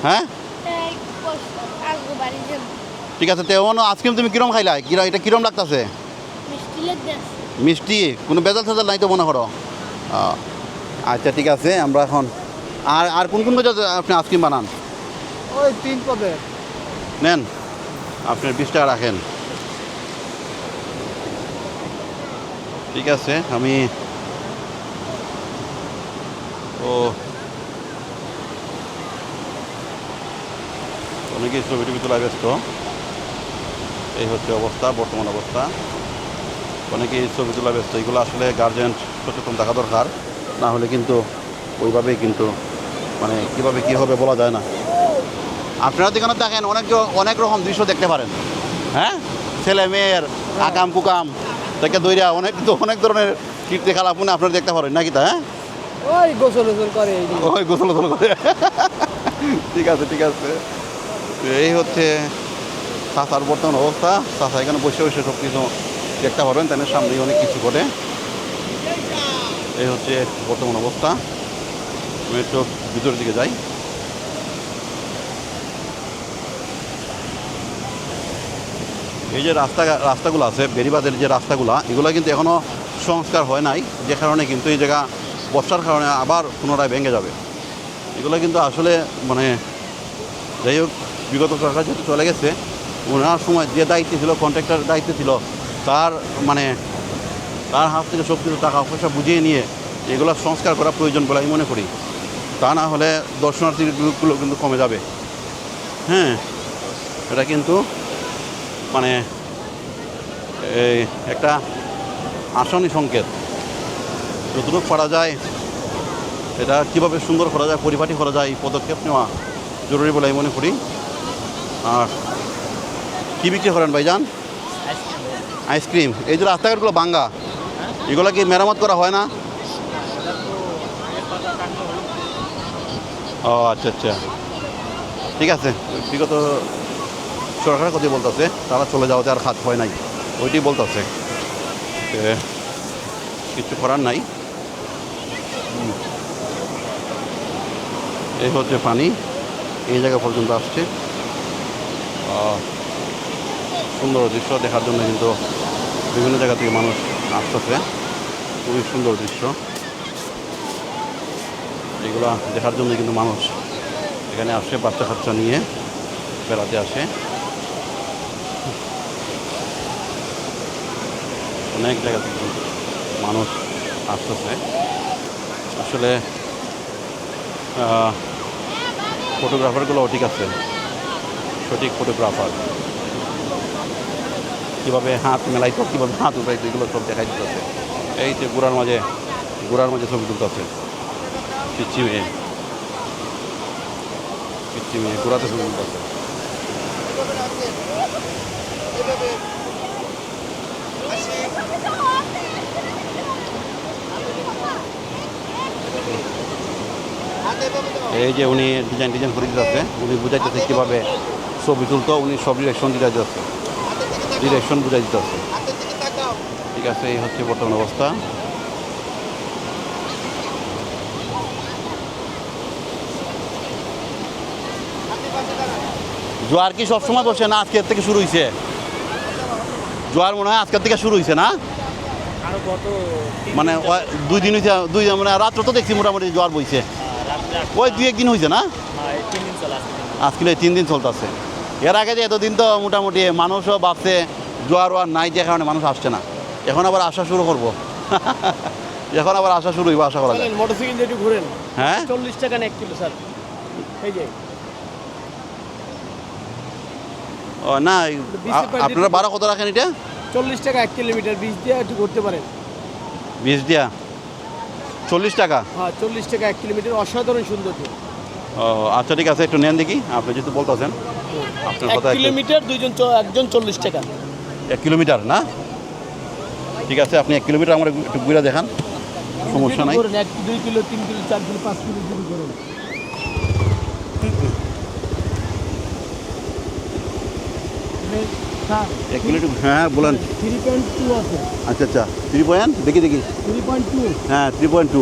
হ্যাঁ, তাই আসবো বাড়ি যাব। ঠিক আছে। তো আইসক্রিম তুমি কিরম খাইলা? এটা কিরম লাগতেছে? মিষ্টি লাগবে আছে। মিষ্টি? কোনো বেজাল ফেজাল নাই তো মনে করো? আচ্ছা ঠিক আছে। আমরা এখন আর কোন কোন জায়গায় আপনি আইসক্রিম বানান? ওই 3 পদের। নেন, আপনি 20 টাকা রাখেন। ঠিক আছে। আমি অনেকেই ছবি টবি তোলা ব্যস্ত। এই হচ্ছে অবস্থা, বর্তমান অবস্থা। অনেকেই ছবি তোলা ব্যস্ত। এগুলো আসলে গার্জেন সচেতন থাকা দরকার, না হলে কিন্তু ওইভাবেই কিন্তু মানে কীভাবে কী হবে বলা যায় না। আপনারা যেখানে দেখেন অনেক রকম দৃশ্য দেখতে পারেন। হ্যাঁ, ছেলে মেয়ের আকাম কুকাম থেকে দইরা অনেক ধরনের কীর্তি খেলাপুনে আপনারা দেখতে পারেন নাকি? তা হ্যাঁ, ওই গোসল করে এইদিকে। ওই গোসল করে। ঠিক আছে। এই হচ্ছে চাষার বর্তমান অবস্থা। চাষা এখানে বসে বসে সব কিছু দেখতে পারবেন, তাদের সামনেই অনেক কিছু ঘটে। এই হচ্ছে বর্তমান অবস্থা। আমি একটু ভিতরের দিকে যাই। এই যে রাস্তাগুলো আছে, বেরিবাদের যে রাস্তাগুলো, এগুলো কিন্তু এখনও সংস্কার হয় নাই, যে কারণে কিন্তু এই জায়গা বর্ষার কারণে আবার পুনরায় ভেঙে যাবে। এগুলো কিন্তু আসলে মানে যাই হোক, বিগত সরকার যেহেতু চলে গেছে, ওনার সময় যে দায়িত্ব ছিল, কন্ট্রাক্টরের দায়িত্ব ছিল, তার হাত থেকে সব কিছু টাকা পয়সা বুঝিয়ে নিয়ে এগুলো সংস্কার করা প্রয়োজন বলে আমি মনে করি। তা না হলে দর্শনার্থীর গ্রুপগুলো কিন্তু কমে যাবে। হ্যাঁ, এটা কিন্তু মানে এই একটা আসানি সংকেত। যতটুকু করা যায়, এটা কীভাবে সুন্দর করা যায়, পরিপাটি করা যায়, এই পদক্ষেপ নেওয়া জরুরি বলে আমি মনে করি। আর কী বিক্রি করেন ভাইজান? আইসক্রিম। এই যে রাস্তাঘাটগুলো ভাঙ্গা, এগুলো কি মেরামত করা হয় না? ও আচ্ছা আচ্ছা, ঠিক আছে। বিগত সরকারের কথা বলতেছে, তারা চলে যাওয়াতে আর খাত হয় নাই, ওইটি বলতেছে, কিছু করার নাই। এই হচ্ছে পানি, এই জায়গা পর্যন্ত আসছে। সুন্দর দৃশ্য দেখার জন্য কিন্তু বিভিন্ন জায়গা থেকে মানুষ আসতেছে। খুবই সুন্দর দৃশ্য, এগুলা দেখার জন্য কিন্তু মানুষ এখানে আসে, বাচ্চা কাচ্চা নিয়ে বেড়াতে আসে। অনেক জায়গা থেকে মানুষ আসতেছে। আসলে ফটোগ্রাফারগুলোও ঠিক আছে, সঠিক ফটোগ্রাফার। কীভাবে হাত মেলাইতো, কীভাবে হাত উঠাইতো, এগুলো সব দেখাই দিতেছে। এই যে গোড়ার মাঝে ছবি তুলতেছে, পিচ্ছি মেয়ে গোড়াতে ছবি তুলতেছে। এই যে উনি ডিজাইন করে দিতেছে, উনি বুঝাইতেছে কীভাবে ছবি তুলতো, উনি সব ডিরেকশন বুঝাই দিতেছে। ঠিক আছে, এই হচ্ছে বর্তমান অবস্থা। জোয়ার কি সবসময় বসে না আজকের থেকে শুরু হয়েছে? জোয়ার মনে হয় আজকের থেকে শুরু হয়েছে না? মানে 2 দিন হয়েছে, মানে রাত্র তো দেখছি মোটামুটি জোয়ার বইছে, ওই 2-1 দিন হয়েছে না? আজকে 3 দিন চলতেছে। এর আগে যে এতদিন তো মোটামুটি মানুষও ভাবছে জোয়ার ওয়ার নাই, যে কারণে মানুষ আসছে না। এখন আবার আসা শুরু করবো। এখন আবার আসা শুরু হইব, আশা করা যায়। মোটরসাইকেল যেটু ঘুরেন, হ্যাঁ 40 টাকা না 1 কিলো স্যার। এই যে ও না, আপনারা ভাড়া কত রাখেন এটা? 40 টাকা 1 কিলোমিটার, 20 দিয়ে একটু ঘুরতে পারেন। 20 দিয়া 40 টাকা? হ্যাঁ 40 টাকা 1 কিলোমিটার, অসাধারণ সুন্দর। ও আচ্ছা, ঠিক আছে, একটু নেন দেখি। আপনি যেহেতু বলতেছেন, আপনার 1 কথা। কিলোমিটার একজন 40 টাকা। 1 কিলোমিটার না? ঠিক আছে, আপনি 1 কিলোমিটার আমার একটু ঘুরে দেখান, সমস্যা নাই। 1, 2 কিলো, 3 কিলো, 4 কিলো, 5 কিলো যদি করেন। 1 কিলোমিটার, হ্যাঁ বলেন। 3.2 আছে। আচ্ছা আচ্ছা, 3 পয়েন্ট, দেখি 3.2, হ্যাঁ 3.2।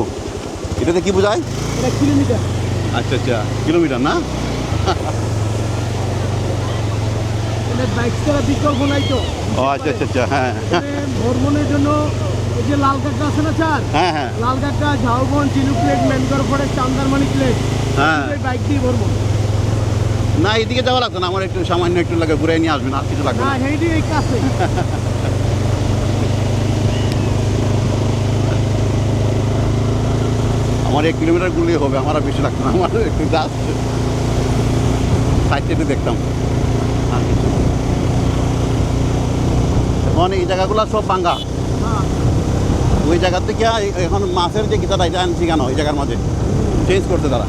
এটাতে কি বোঝায়? এটা কিলোমিটার। আচ্ছা আচ্ছা, কিলোমিটার না? এটা বাইক ছাড়া বিকল্প নাই তো। ও আচ্ছা আচ্ছা আচ্ছা, হ্যাঁ ভ্রমণের জন্য এই যে লাল কাঁকড়া আছে না স্যার, হ্যাঁ হ্যাঁ লাল কাঁকড়া, ঝাউবন, চিনু প্লেট, ম্যানগড় ফরেস্ট, চান্দারমানি প্লেট, হ্যাঁ। বাইক দিয়ে ভ্রমণ। না, এদিকে যাওয়া লাগতো না, আমার একটু সামান্য একটু লাগে, ঘুরে নিয়ে আসবেন, আর কিছু লাগবে না। হ্যাঁ সেইটি এই কাছে। আমার 1 কিলোমিটার গুলি হবে, আমার আর বেশি লাগতো না, আমার একটু জাস্ট সাইডটা একটু দেখতাম, আর কিছু। এখন এই জায়গাগুলো সব ভাঙ্গা, হ্যাঁ ওই জায়গা থেকে এখন মাছের যে গীতাটা এটা আনছি কেন, ওই জায়গার মাঝে চেঞ্জ করতে তারা।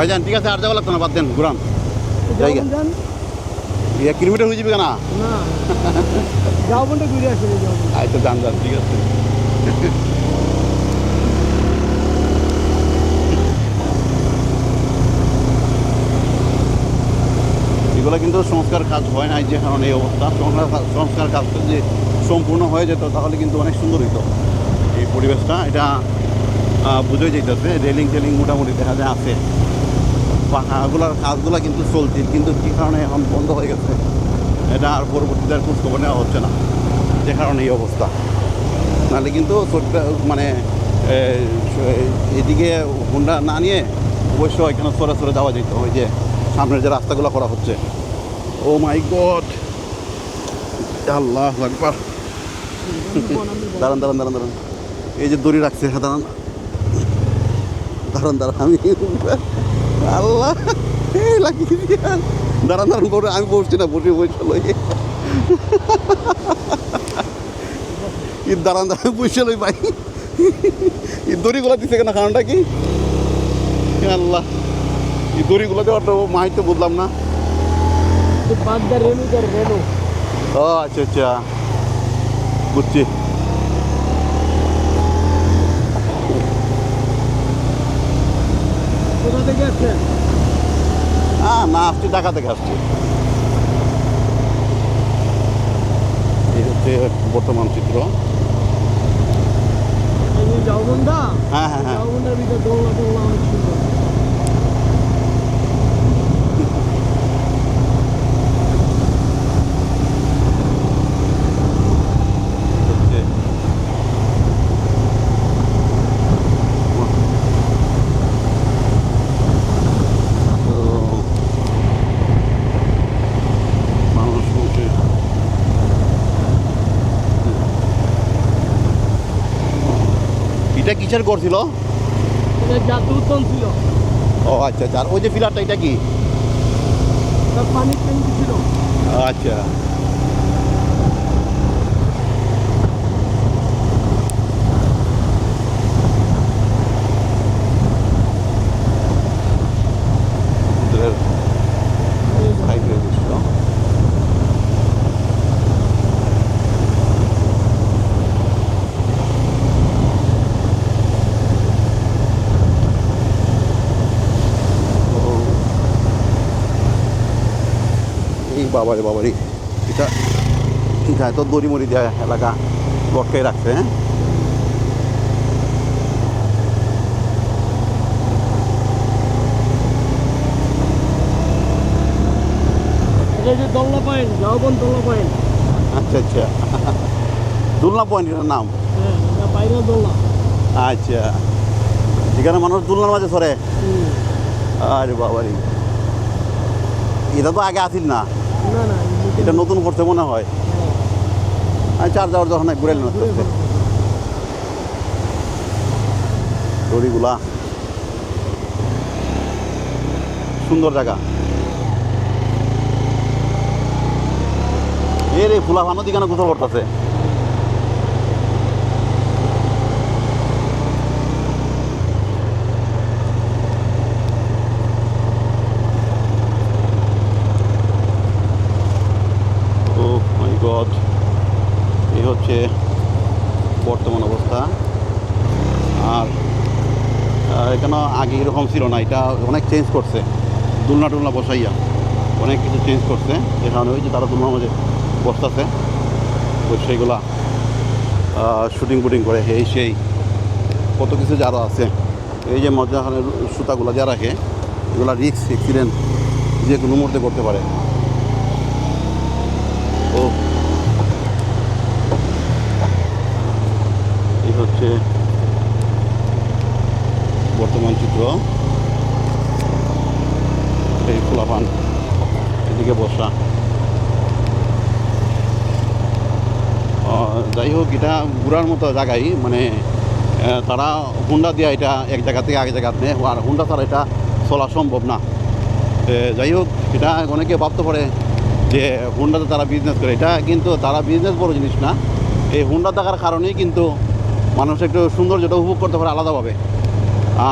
ভাইজান ঠিক আছে আর যাওয়া লাগতো না বাদ দেন ঘুরান জায়গা যান 1 কিলোমিটার হয়ে যাবে না না যাও বন্ধ ঘুরে আসে যাও আচ্ছা যান যান ঠিক আছে এগুলো কিন্তু সংস্কার কাজ হয় নাই যে কারণে এই অবস্থা সংস্কার কাজটা যে সম্পূর্ণ হয়ে যেত তাহলে কিন্তু অনেক সুন্দর হতো এই পরিবেশটা এটা বুঝে যেতেছে রেলিং টেলিং মোটামুটি দেখা যায় আছে পাখাগুলোর কাজগুলো কিন্তু চলছে কিন্তু কী কারণে এখন বন্ধ হয়ে গেছে এটা আর পরবর্তীতে আর খোঁজখবর নেওয়া হচ্ছে না যে কারণে এই অবস্থা নাহলে কিন্তু মানে এদিকে হুন্ডা না নিয়ে অবশ্য এখানে সরে সরে যাওয়া যেত ওই যে সামনের যে রাস্তাগুলো করা হচ্ছে ও মাই গড আল্লাহ আকবার দাঁড়ান দাঁড়ান দাঁড়ান দাঁড়ান এই যে দড়ি রাখছে দাঁড়ান দাঁড়ান দাঁড়ান আমি আল্লাহ এই লাগিয়ে দাঁড়ান দাঁড়ান করে আমি বসছি না বসে বসে লই দাঁড়ান দাঁড়ান বসে লই ভাই এই দড়িগুলো দিচ্ছে কেন কারণটা কি আল্লাহ এই দড়িগুলো দেওয়ার তো মাহিত বুঝলাম না ও আচ্ছা আচ্ছা বুঝছি কোথা থেকে আসছেন হ্যাঁ না আসছি ঢাকা থেকে আসছি এই হচ্ছে বর্তমান চিত্র যাও বন্ধা হ্যাঁ হ্যাঁ হ্যাঁ যাও বন্ধার ভিতরে দোলনা টোলনা অনেক সুন্দর হচ্ছে তো মানুষ উঠে এটা কিসের করছিল এটা জাদু উত্তম ছিল ও আচ্ছা আচ্ছা আর ওই যে পিলারটা এটা কি তার পানির ট্যাঙ্কি ছিল আচ্ছা হাইওয়ে ছিল এই বাবারে বাবারে এটা গায়ে তো দড়ি মরি দেয় এলাকা লটকাই রাখছে হ্যাঁ এটা যে দোলনা পয়েন্ট যাও বন দোলনা পয়েন্ট আচ্ছা আচ্ছা দুলনা পয়েন্টের নাম হ্যাঁ এটা বাইরে দোলনা আচ্ছা এখানে মানুষ দুলনার মাঝে সরে আরে বাবারি এটা তো আগে আসিল না না না এটা নতুন করছে মনে হয় আমি চার যাওয়ার যখন ঘুরে নিলাম আস্তে আস্তে দড়িগুলা সুন্দর জায়গা এ রে ফুলা ফানো দিকে গোসল করতেছে ও মাই গড এই হচ্ছে বর্তমান অবস্থা আর এখানে আগে এরকম ছিল না এটা অনেক চেঞ্জ করছে দুলনা টুলনা বসাইয়া অনেক কিছু চেঞ্জ করছে যে কারণে ওই যে তারা দুলনার মাঝে বসতেছে তো সেইগুলা শুটিং বুটিং করে এই সেই কত কিছু যারা আছে এই যে মজাখানে সুতাগুলো যা রাখে এগুলা রিস্ক অ্যাক্সিডেন্ট যে কোনো মুহূর্তে করতে পারে ও এই হচ্ছে বর্তমান চিত্র এই খোলাপান এদিকে বসা যাই হোক এটা ঘুরার মতো জায়গায় মানে তারা হুন্ডা দিয়া এটা এক জায়গা থেকে এক জায়গাতে নেয় আর হুন্ডা ছাড়া এটা চলা সম্ভব না যাই হোক এটা অনেকে ভাবতে পারে যে হুন্ডাতে তারা বিজনেস করে এটা কিন্তু তারা বিজনেস বড় জিনিস না এই হুন্ডা থাকার কারণেই কিন্তু মানুষ একটু সৌন্দর্যটা উপভোগ করতে পারে আলাদাভাবে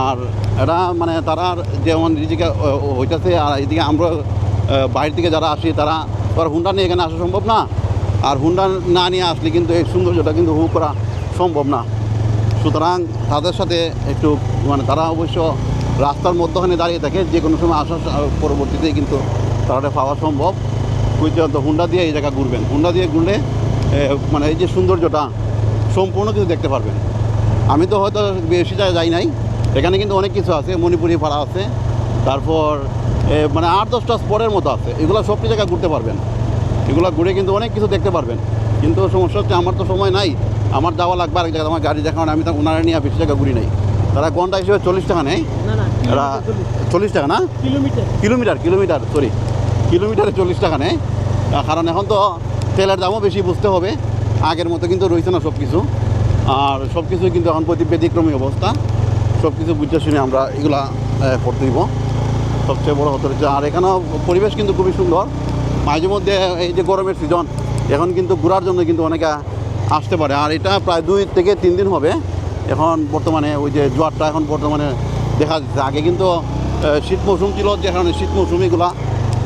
আর এরা মানে তারা যেমন এদিকে হইতেছে আর এদিকে আমরা বাইরে থেকে যারা আসি তারা তো আর হুন্ডা নিয়ে এখানে আসা সম্ভব না, আর হুন্ডা না নিয়ে আসলে কিন্তু এই সৌন্দর্যটা কিন্তু উপভোগ করা সম্ভব না। সুতরাং তাদের সাথে একটু মানে তারা অবশ্য রাস্তার মধ্যখানে দাঁড়িয়ে থাকে, যে কোনো সময় আসার পরবর্তীতে কিন্তু তারা পাওয়া সম্ভব। বুঝতে হুন্ডা দিয়ে এই জায়গা ঘুরবেন, হুন্ডা দিয়ে ঘুরলে মানে এই যে সৌন্দর্যটা সম্পূর্ণ কিছু দেখতে পারবেন। আমি তো হয়তো বেশি জায়গায় যাই নাই, এখানে কিন্তু অনেক কিছু আছে, মণিপুরি পাড়া আছে, তারপর মানে 8-10টা স্পটের মতো আছে, এগুলো সবটি জায়গায় ঘুরতে পারবেন। এগুলো ঘুরে কিন্তু অনেক কিছু দেখতে পারবেন। কিন্তু সমস্যা হচ্ছে আমার তো সময় নাই, আমার যাওয়া লাগবে আরেক জায়গায়, আমার গাড়ি দেখানো আমি তো ওনারা নিয়ে বেশি জায়গা ঘুরি নাই। তারা ঘন্টা হিসেবে 40 টাকা নেয়, এরা 40 টাকা না কিলোমিটার কিলোমিটারে 40 টাকা নেয়। কারণ এখন তো তেলের দামও বেশি, বুঝতে হবে, আগের মতো কিন্তু রয়েছে না সব কিছু। আর সব কিছুই কিন্তু এখন ব্যতিক্রমী অবস্থা, সব কিছু বুঝতে শুনে আমরা এগুলা করতে দিব। সবচেয়ে বড় হতে হচ্ছে আর এখানেও পরিবেশ কিন্তু খুবই সুন্দর। মাঝে মধ্যে এই যে গরমের সিজন, এখন কিন্তু ঘোরার জন্য কিন্তু অনেকে আসতে পারে। আর এটা প্রায় 2 থেকে 3 দিন হবে এখন বর্তমানে, ওই যে জোয়ারটা এখন বর্তমানে দেখা যাচ্ছে। আগে কিন্তু শীত মৌসুম ছিল, যে কারণে শীত মৌসুম এগুলা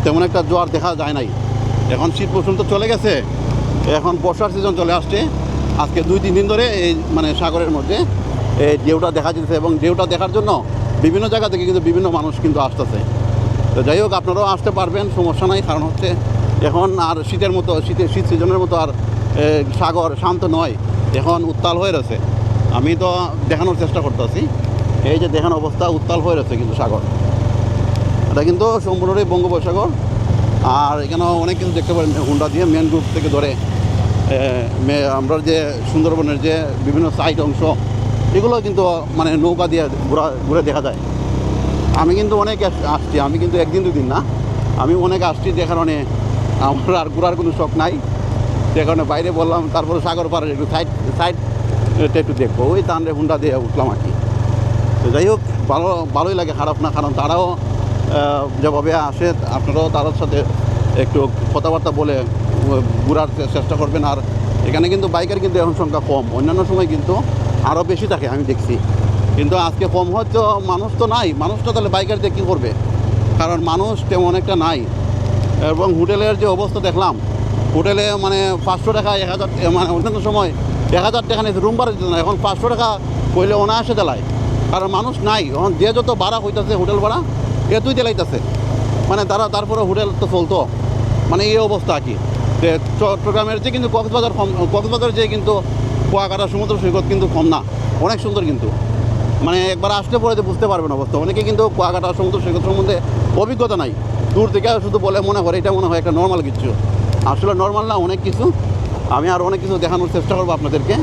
তেমন একটা জোয়ার দেখা যায় নাই। এখন শীত মৌসুম তো চলে গেছে, এখন বর্ষার সিজন চলে আসছে। আজকে 2-3 দিন ধরে এই মানে সাগরের মধ্যে এই ঢেউটা দেখা যাচ্ছে, এবং ঢেউটা দেখার জন্য বিভিন্ন জায়গা থেকে কিন্তু বিভিন্ন মানুষ কিন্তু আসতেছে। তো যাই হোক, আপনারাও আসতে পারবেন, সমস্যা নাই। কারণ হচ্ছে এখন আর শীতের মতো শীত সিজনের মতো আর সাগর শান্ত নয়, এখন উত্তাল হয়ে রয়েছে। আমি তো দেখানোর চেষ্টা করতেছি, এই যে দেখানো অবস্থা, উত্তাল হয়ে রয়েছে কিন্তু সাগর। এটা কিন্তু সম্পূর্ণটাই বঙ্গোপসাগর। আর এখানেও অনেক কিছু দেখতে পারেন হুন্ডা দিয়ে, মেন রুট থেকে ধরে আমরা যে সুন্দরবনের যে বিভিন্ন সাইড অংশ, এগুলো কিন্তু মানে নৌকা দিয়ে ঘুরে দেখা যায়। আমি কিন্তু অনেক আসছি, আমি কিন্তু 1-2 দিন না, আমি অনেক আসছি, যে কারণে আমার আর ঘোরার কোনো শখ নাই, যে কারণে বাইরে বললাম। তারপরে সাগর পাড়ের একটু সাইডটা একটু দেখবো, ওই তানরে হুন্ডা দিয়ে উঠলাম আর কি। তো যাই হোক, ভালোই লাগে, খারাপ না। কারণ তারাও যেভাবে আসে, আপনারাও তাদের সাথে একটু কথাবার্তা বলে ঘোরার চেষ্টা করবেন। আর এখানে কিন্তু বাইকের কিন্তু এখন সংখ্যা কম, অন্যান্য সময় কিন্তু আরও বেশি থাকে আমি দেখছি, কিন্তু আজকে কম হয়তো। মানুষ তো নাই, মানুষটা তাহলে বাইকের দিয়ে কী করবে? কারণ মানুষ তেমন একটা নাই। এবং হোটেলের যে অবস্থা দেখলাম, হোটেলে মানে 500 টাকা 1000, মানে অন্যান্য সময় 1000 টাকা নিয়ে রুম ভাড়া দিত না, এখন 500 টাকা কইলে অনায়াসে দেলায়। কারণ মানুষ নাই, এখন যে যত ভাড়া হইতেছে হোটেল ভাড়া এতই দেলাইতেছে, মানে তারপরে হোটেল তো চলতো, মানে এই অবস্থা আর কি। চট্টগ্রামের যে কিন্তু কক্সবাজার যে কিন্তু কুয়াকাটা সমুদ্র সৈকত কিন্তু কম না, অনেক সুন্দর। কিন্তু মানে একবার আসলে পরে বুঝতে পারবেন অবস্থা। অনেকে কিন্তু কুয়াকাটা সমুদ্র সৈকত সম্বন্ধে অভিজ্ঞতা নাই, দূর থেকে শুধু বলে মনে করে এটা মনে হয় একটা নর্মাল কিছু। আসলে নর্মাল না, অনেক কিছু। আমি আর অনেক কিছু দেখানোর চেষ্টা করবো আপনাদেরকে।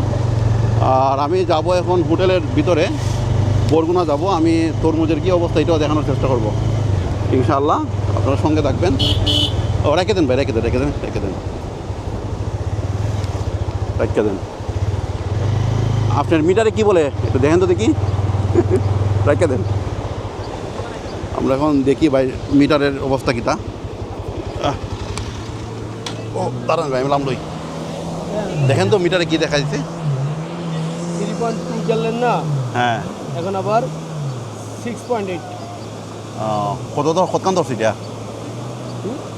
আর আমি যাব এখন হোটেলের ভিতরে, বরগুনা যাব। আমি তরমুজের কী অবস্থা এটাও দেখানোর চেষ্টা করব ইনশাআল্লাহ। আপনারা সঙ্গে থাকবেন। রেখে দেন ভাই, রেখে দেন। আপনার মিটারে কি বলে একটু দেখেন তো দেখি, রেখে দেন। আমরা এখন দেখি ভাই মিটারের অবস্থা কীটা। ও দাঁড়ান ভাই, আমি লামলই দেখেন তো মিটারে কি দেখা যাচ্ছে। 3.2 গেলেন না, হ্যাঁ এখন আবার 6.8। কতক্ষণ ধরছে এটা,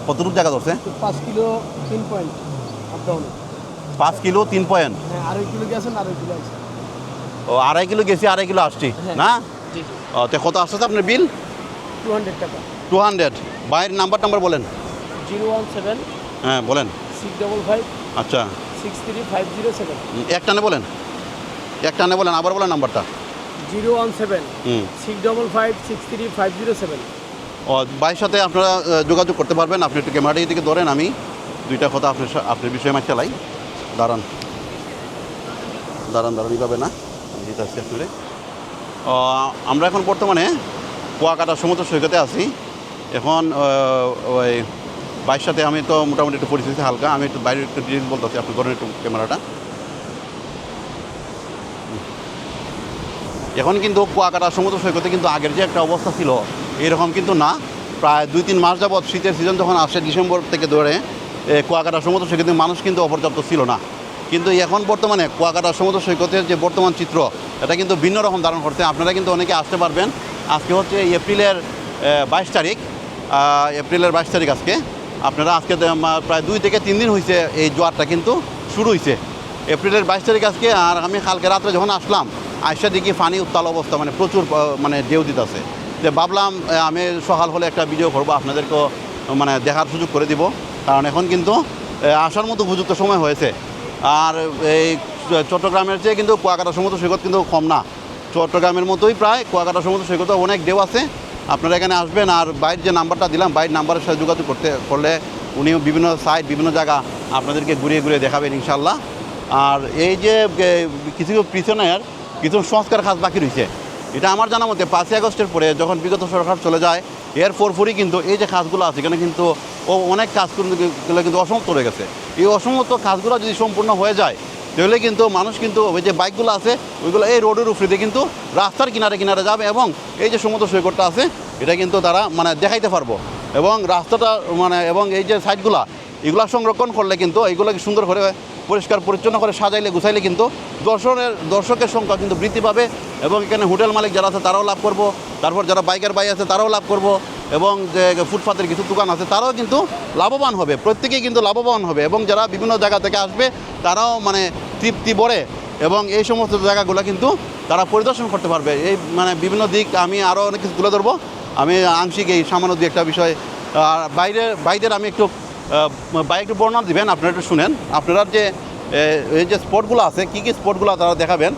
কতটুকু জায়গা ধরছে? 5 kilo 3 point up down. 5 kilo 3 point. হ্যাঁ, 2.5 কিলো গেছেন, 2.5 কিলো আছে। ও 2.5 কিলো গেছি, 2.5 কিলো আসছি না। জি জি, ও তো কত আসছে আপনার বিল? 200 টাকা। 200। বাইরের নাম্বার বলেন। 017 হ্যাঁ বলেন। 655 আচ্ছা 63507। একটানে বলেন, আবার বলেন নাম্বারটা। 017 হুম 655 63507। ও ভাইয়ের সাথে আপনারা যোগাযোগ করতে পারবেন। আপনি একটু ক্যামেরাটা এদিকে ধরেন, আমি দুইটা কথা আপনার বিষয়ে মাছ চালাই। দাঁড়ান এইভাবে না, আমি দিতে আসছি আপনারে। আমরা এখন বর্তমানে কুয়াকাটা সমুদ্র সৈকতে আছি। এখন ওই বাইরের সাথে আমি তো মোটামুটি একটু পরিস্থিতি হালকা, আমি একটু বাইরে একটু ডিটেলস বলতেছি, আপনি ধরেন একটু ক্যামেরাটা। এখন কিন্তু কুয়াকাটা সমুদ্র সৈকতে কিন্তু আগের যে একটা অবস্থা ছিল এরকম কিন্তু না। প্রায় 2-3 মাস যাবৎ শীতের সিজন যখন আসে, ডিসেম্বর থেকে ধরে কুয়াকাটা সমুদ্র সৈকতে মানুষ কিন্তু অপর্যাপ্ত ছিল না। কিন্তু এখন বর্তমানে কুয়াকাটা সমুদ্র সৈকতের যে বর্তমান চিত্র এটা কিন্তু ভিন্ন রকম ধারণ করতে। আপনারা কিন্তু অনেকে আসতে পারবেন। আজকে হচ্ছে এপ্রিলের 22 তারিখ, এপ্রিলের 22 তারিখ আজকে। আপনারা আজকে প্রায় 2 থেকে 3 দিন হয়েছে এই জোয়ারটা কিন্তু শুরু হয়েছে এপ্রিলের 22 তারিখ আজকে। আর আমি কালকে রাত্রে যখন আসলাম আইসা দেখি পানি উত্তাল অবস্থা, মানে প্রচুর মানে ঢেউ দিতেছে। যে ভাবলাম আমি সকাল হলে একটা ভিডিও করবো, আপনাদেরকেও মানে দেখার সুযোগ করে দিব, কারণ এখন কিন্তু আসার মতো উপযুক্ত সময় হয়েছে। আর এই চট্টগ্রামের চেয়ে কিন্তু কুয়াকাটা সমুদ্র সৈকত কিন্তু কম না, চট্টগ্রামের মতোই প্রায় কুয়াকাটা সমুদ্র সৈকতে অনেক ঢেউ আছে। আপনারা এখানে আসবেন। আর বাইরের যে নাম্বারটা দিলাম, বাইরের নাম্বারের সাথে যোগাযোগ করলে উনি বিভিন্ন সাইট বিভিন্ন জায়গা আপনাদেরকে ঘুরিয়ে ঘুরিয়ে দেখাবেন ইনশাল্লাহ। আর এই যে কিছু পিছনের কিছু সংস্কার কাজ বাকি রয়েছে, এটা আমার জানা মতে 5ই আগস্টের পরে যখন বিগত সরকার চলে যায় এর পরপরই কিন্তু এই যে কাজগুলো আছে এখানে কিন্তু অনেক কাজগুলো কিন্তু অসমাপ্ত রয়ে গেছে। এই অসমাপ্ত কাজগুলো যদি সম্পূর্ণ হয়ে যায় তাহলে কিন্তু মানুষ কিন্তু ওই যে বাইকগুলো আছে ওইগুলো এই রোডের উপরে কিন্তু রাস্তার কিনারে কিনারে যাবে, এবং এই যে সমুদ্র সৈকতটা আছে এটা কিন্তু তারা মানে দেখাইতে পারবো। এবং রাস্তাটা মানে এবং এই যে সাইডগুলা এগুলা সংরক্ষণ করলে কিন্তু এইগুলোকে সুন্দর করে পরিষ্কার পরিচ্ছন্ন করে সাজাইলে গুছাইলে কিন্তু দর্শকের সংখ্যা কিন্তু বৃদ্ধি পাবে। এবং এখানে হোটেল মালিক যারা আছে তারাও লাভ করবো, তারপর যারা বাইকের ভাই আছে তারাও লাভ করবো, এবং যে ফুটপাতের কিছু দোকান আছে তারাও কিন্তু লাভবান হবে, প্রত্যেকেই কিন্তু লাভবান হবে। এবং যারা বিভিন্ন জায়গা থেকে আসবে তারাও মানে তৃপ্তি বড়ে, এবং এই সমস্ত জায়গাগুলো কিন্তু তারা পরিদর্শন করতে পারবে। এই মানে বিভিন্ন দিক আমি আরও অনেক কিছু তুলে ধরবো। আমি আংশিক এই সামান্য দু একটা বিষয় আর বাইরের আমি একটু একটু বর্ণনা দিবেন, আপনারা একটু শুনেন। আপনারা যে এই যে স্পটগুলো আছে কী কী স্পটগুলো তারা দেখাবেন।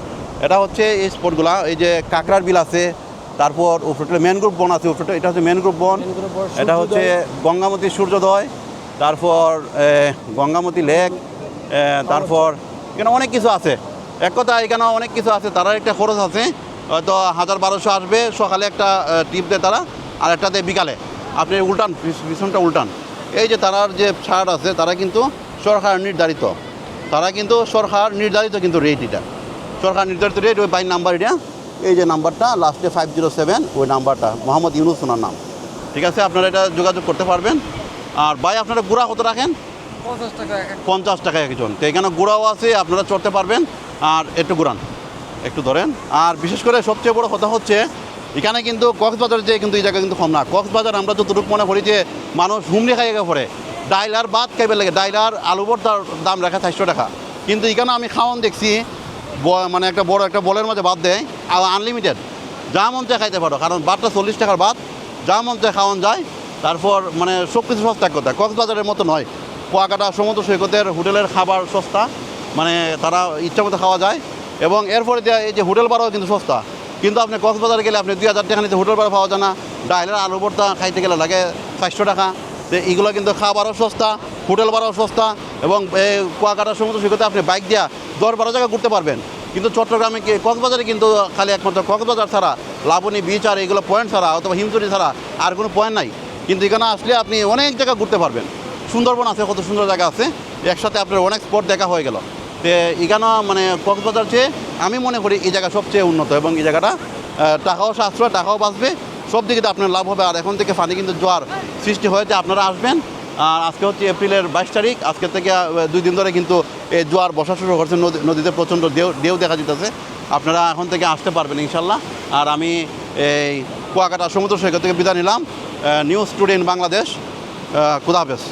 এটা হচ্ছে এই স্পটগুলো, এই যে কাঁকড়ার বিল আছে, তারপর উপরে ম্যানগ্রোভ বন আছে, উপরে এটা হচ্ছে ম্যানগ্রোভ বন, এটা হচ্ছে গঙ্গামতী সূর্যোদয়, তারপর গঙ্গামতী লেক, তারপর এখানে অনেক কিছু আছে। এক কথা এখানে অনেক কিছু আছে। তারা একটা খরচ আছে, হয়তো 1000-1200 আসবে সকালে একটা টিপ দেয় তারা, আর একটা দেয় বিকালে। আপনি উল্টান, পিছনটা উল্টান। এই যে তারার যে ছাড় আছে তারা কিন্তু সরকার নির্ধারিত, সরকার নির্ধারিত কিন্তু রেট, এটা সরকার নির্ধারিত রেট। ওই বাইক নাম্বার এটা, এই যে নাম্বারটা লাস্টে 507, ওই নাম্বারটা মোহাম্মদ ইউনুস ওনার নাম। ঠিক আছে, আপনারা এটা যোগাযোগ করতে পারবেন। আর ভাই আপনারা গুড়া কত রাখেন? 50 টাকা একজন। তো এখানে গুড়াও আছে, আপনারা চড়তে পারবেন। আর একটু ঘুরান, একটু ধরেন। আর বিশেষ করে সবচেয়ে বড় কথা হচ্ছে এখানে কিন্তু কক্সবাজার যে কিন্তু এই জায়গা কিন্তু কম না। কক্সবাজার আমরা যতটুকু মনে করি যে মানুষ হুমড়ি খাইয়ে পড়ে, ডাইল আর ভাত খাইবে লাগে, ডাইল আর আলু ভর্তার দাম রাখা 400 টাকা। কিন্তু এখানে আমি খাওয়ান দেখছি মানে একটা বড় একটা বলের মধ্যে ভাত দেয়, আর আনলিমিটেড, যা মন চায় খাইতে পারো। কারণ ভাতটা 40 টাকার ভাত, যা মন চায় খাওয়ান যায়। তারপর মানে সব কিছু সস্তা কথা, কক্সবাজারের মতো নয়। কুয়াকাটা সমুদ্র সৈকতের হোটেলের খাবার সস্তা, মানে তারা ইচ্ছা মতো খাওয়া যায়। এবং এরপরে এই যে হোটেল ভাড়াও কিন্তু সস্তা। কিন্তু আপনি কক্সবাজারে গেলে আপনি 2000 টাকা নিতে হোটেল ভাড়া পাওয়া যায় না। ডাইলের আলু ভর্তা খাইতে গেলে লাগে 400 টাকা। তো এইগুলো কিন্তু খাবারও সস্তা, হোটেল ভাড়াও সস্তা। এবং এই কুয়াকাটা সমুদ্র সৈকতে আপনি বাইক দিয়া 10-12 জায়গা ঘুরতে পারবেন। কিন্তু চট্টগ্রামে কি কক্সবাজারে কিন্তু খালি একমাত্র কক্সবাজার ছাড়া, লাবণী বিচ আর এইগুলো পয়েন্ট ছাড়া অথবা হিমচুরি ছাড়া আর কোনো পয়েন্ট নাই। কিন্তু এখানে আসলে আপনি অনেক জায়গা ঘুরতে পারবেন। সুন্দরবন আছে, কত সুন্দর জায়গা আছে, একসাথে আপনার অনেক স্পট দেখা হয়ে গেল। তো এখানে মানে কক্সবাজার চেয়ে আমি মনে করি এই জায়গা সবচেয়ে উন্নত, এবং এই জায়গাটা টাকাও সাশ্রয়, টাকাও বাঁচবে, সব দিকে আপনার লাভ হবে। আর এখন থেকে পানি কিন্তু জোয়ার সৃষ্টি হয়েছে, আপনারা আসবেন। আর আজকে হচ্ছে এপ্রিলের 22 তারিখ, আজকে থেকে 2 দিন ধরে কিন্তু এই জোয়ার বসা শুরু করছে, নদীতে প্রচণ্ড ঢেউ দেখা যেতেছে। আপনারা এখন থেকে আসতে পারবেন ইনশাল্লাহ। আর আমি এই কুয়াকাটা সমুদ্র সৈকত থেকে বিদায় নিলাম। নিউজ টুডে ইন বাংলাদেশ, খুদা হাফেজ।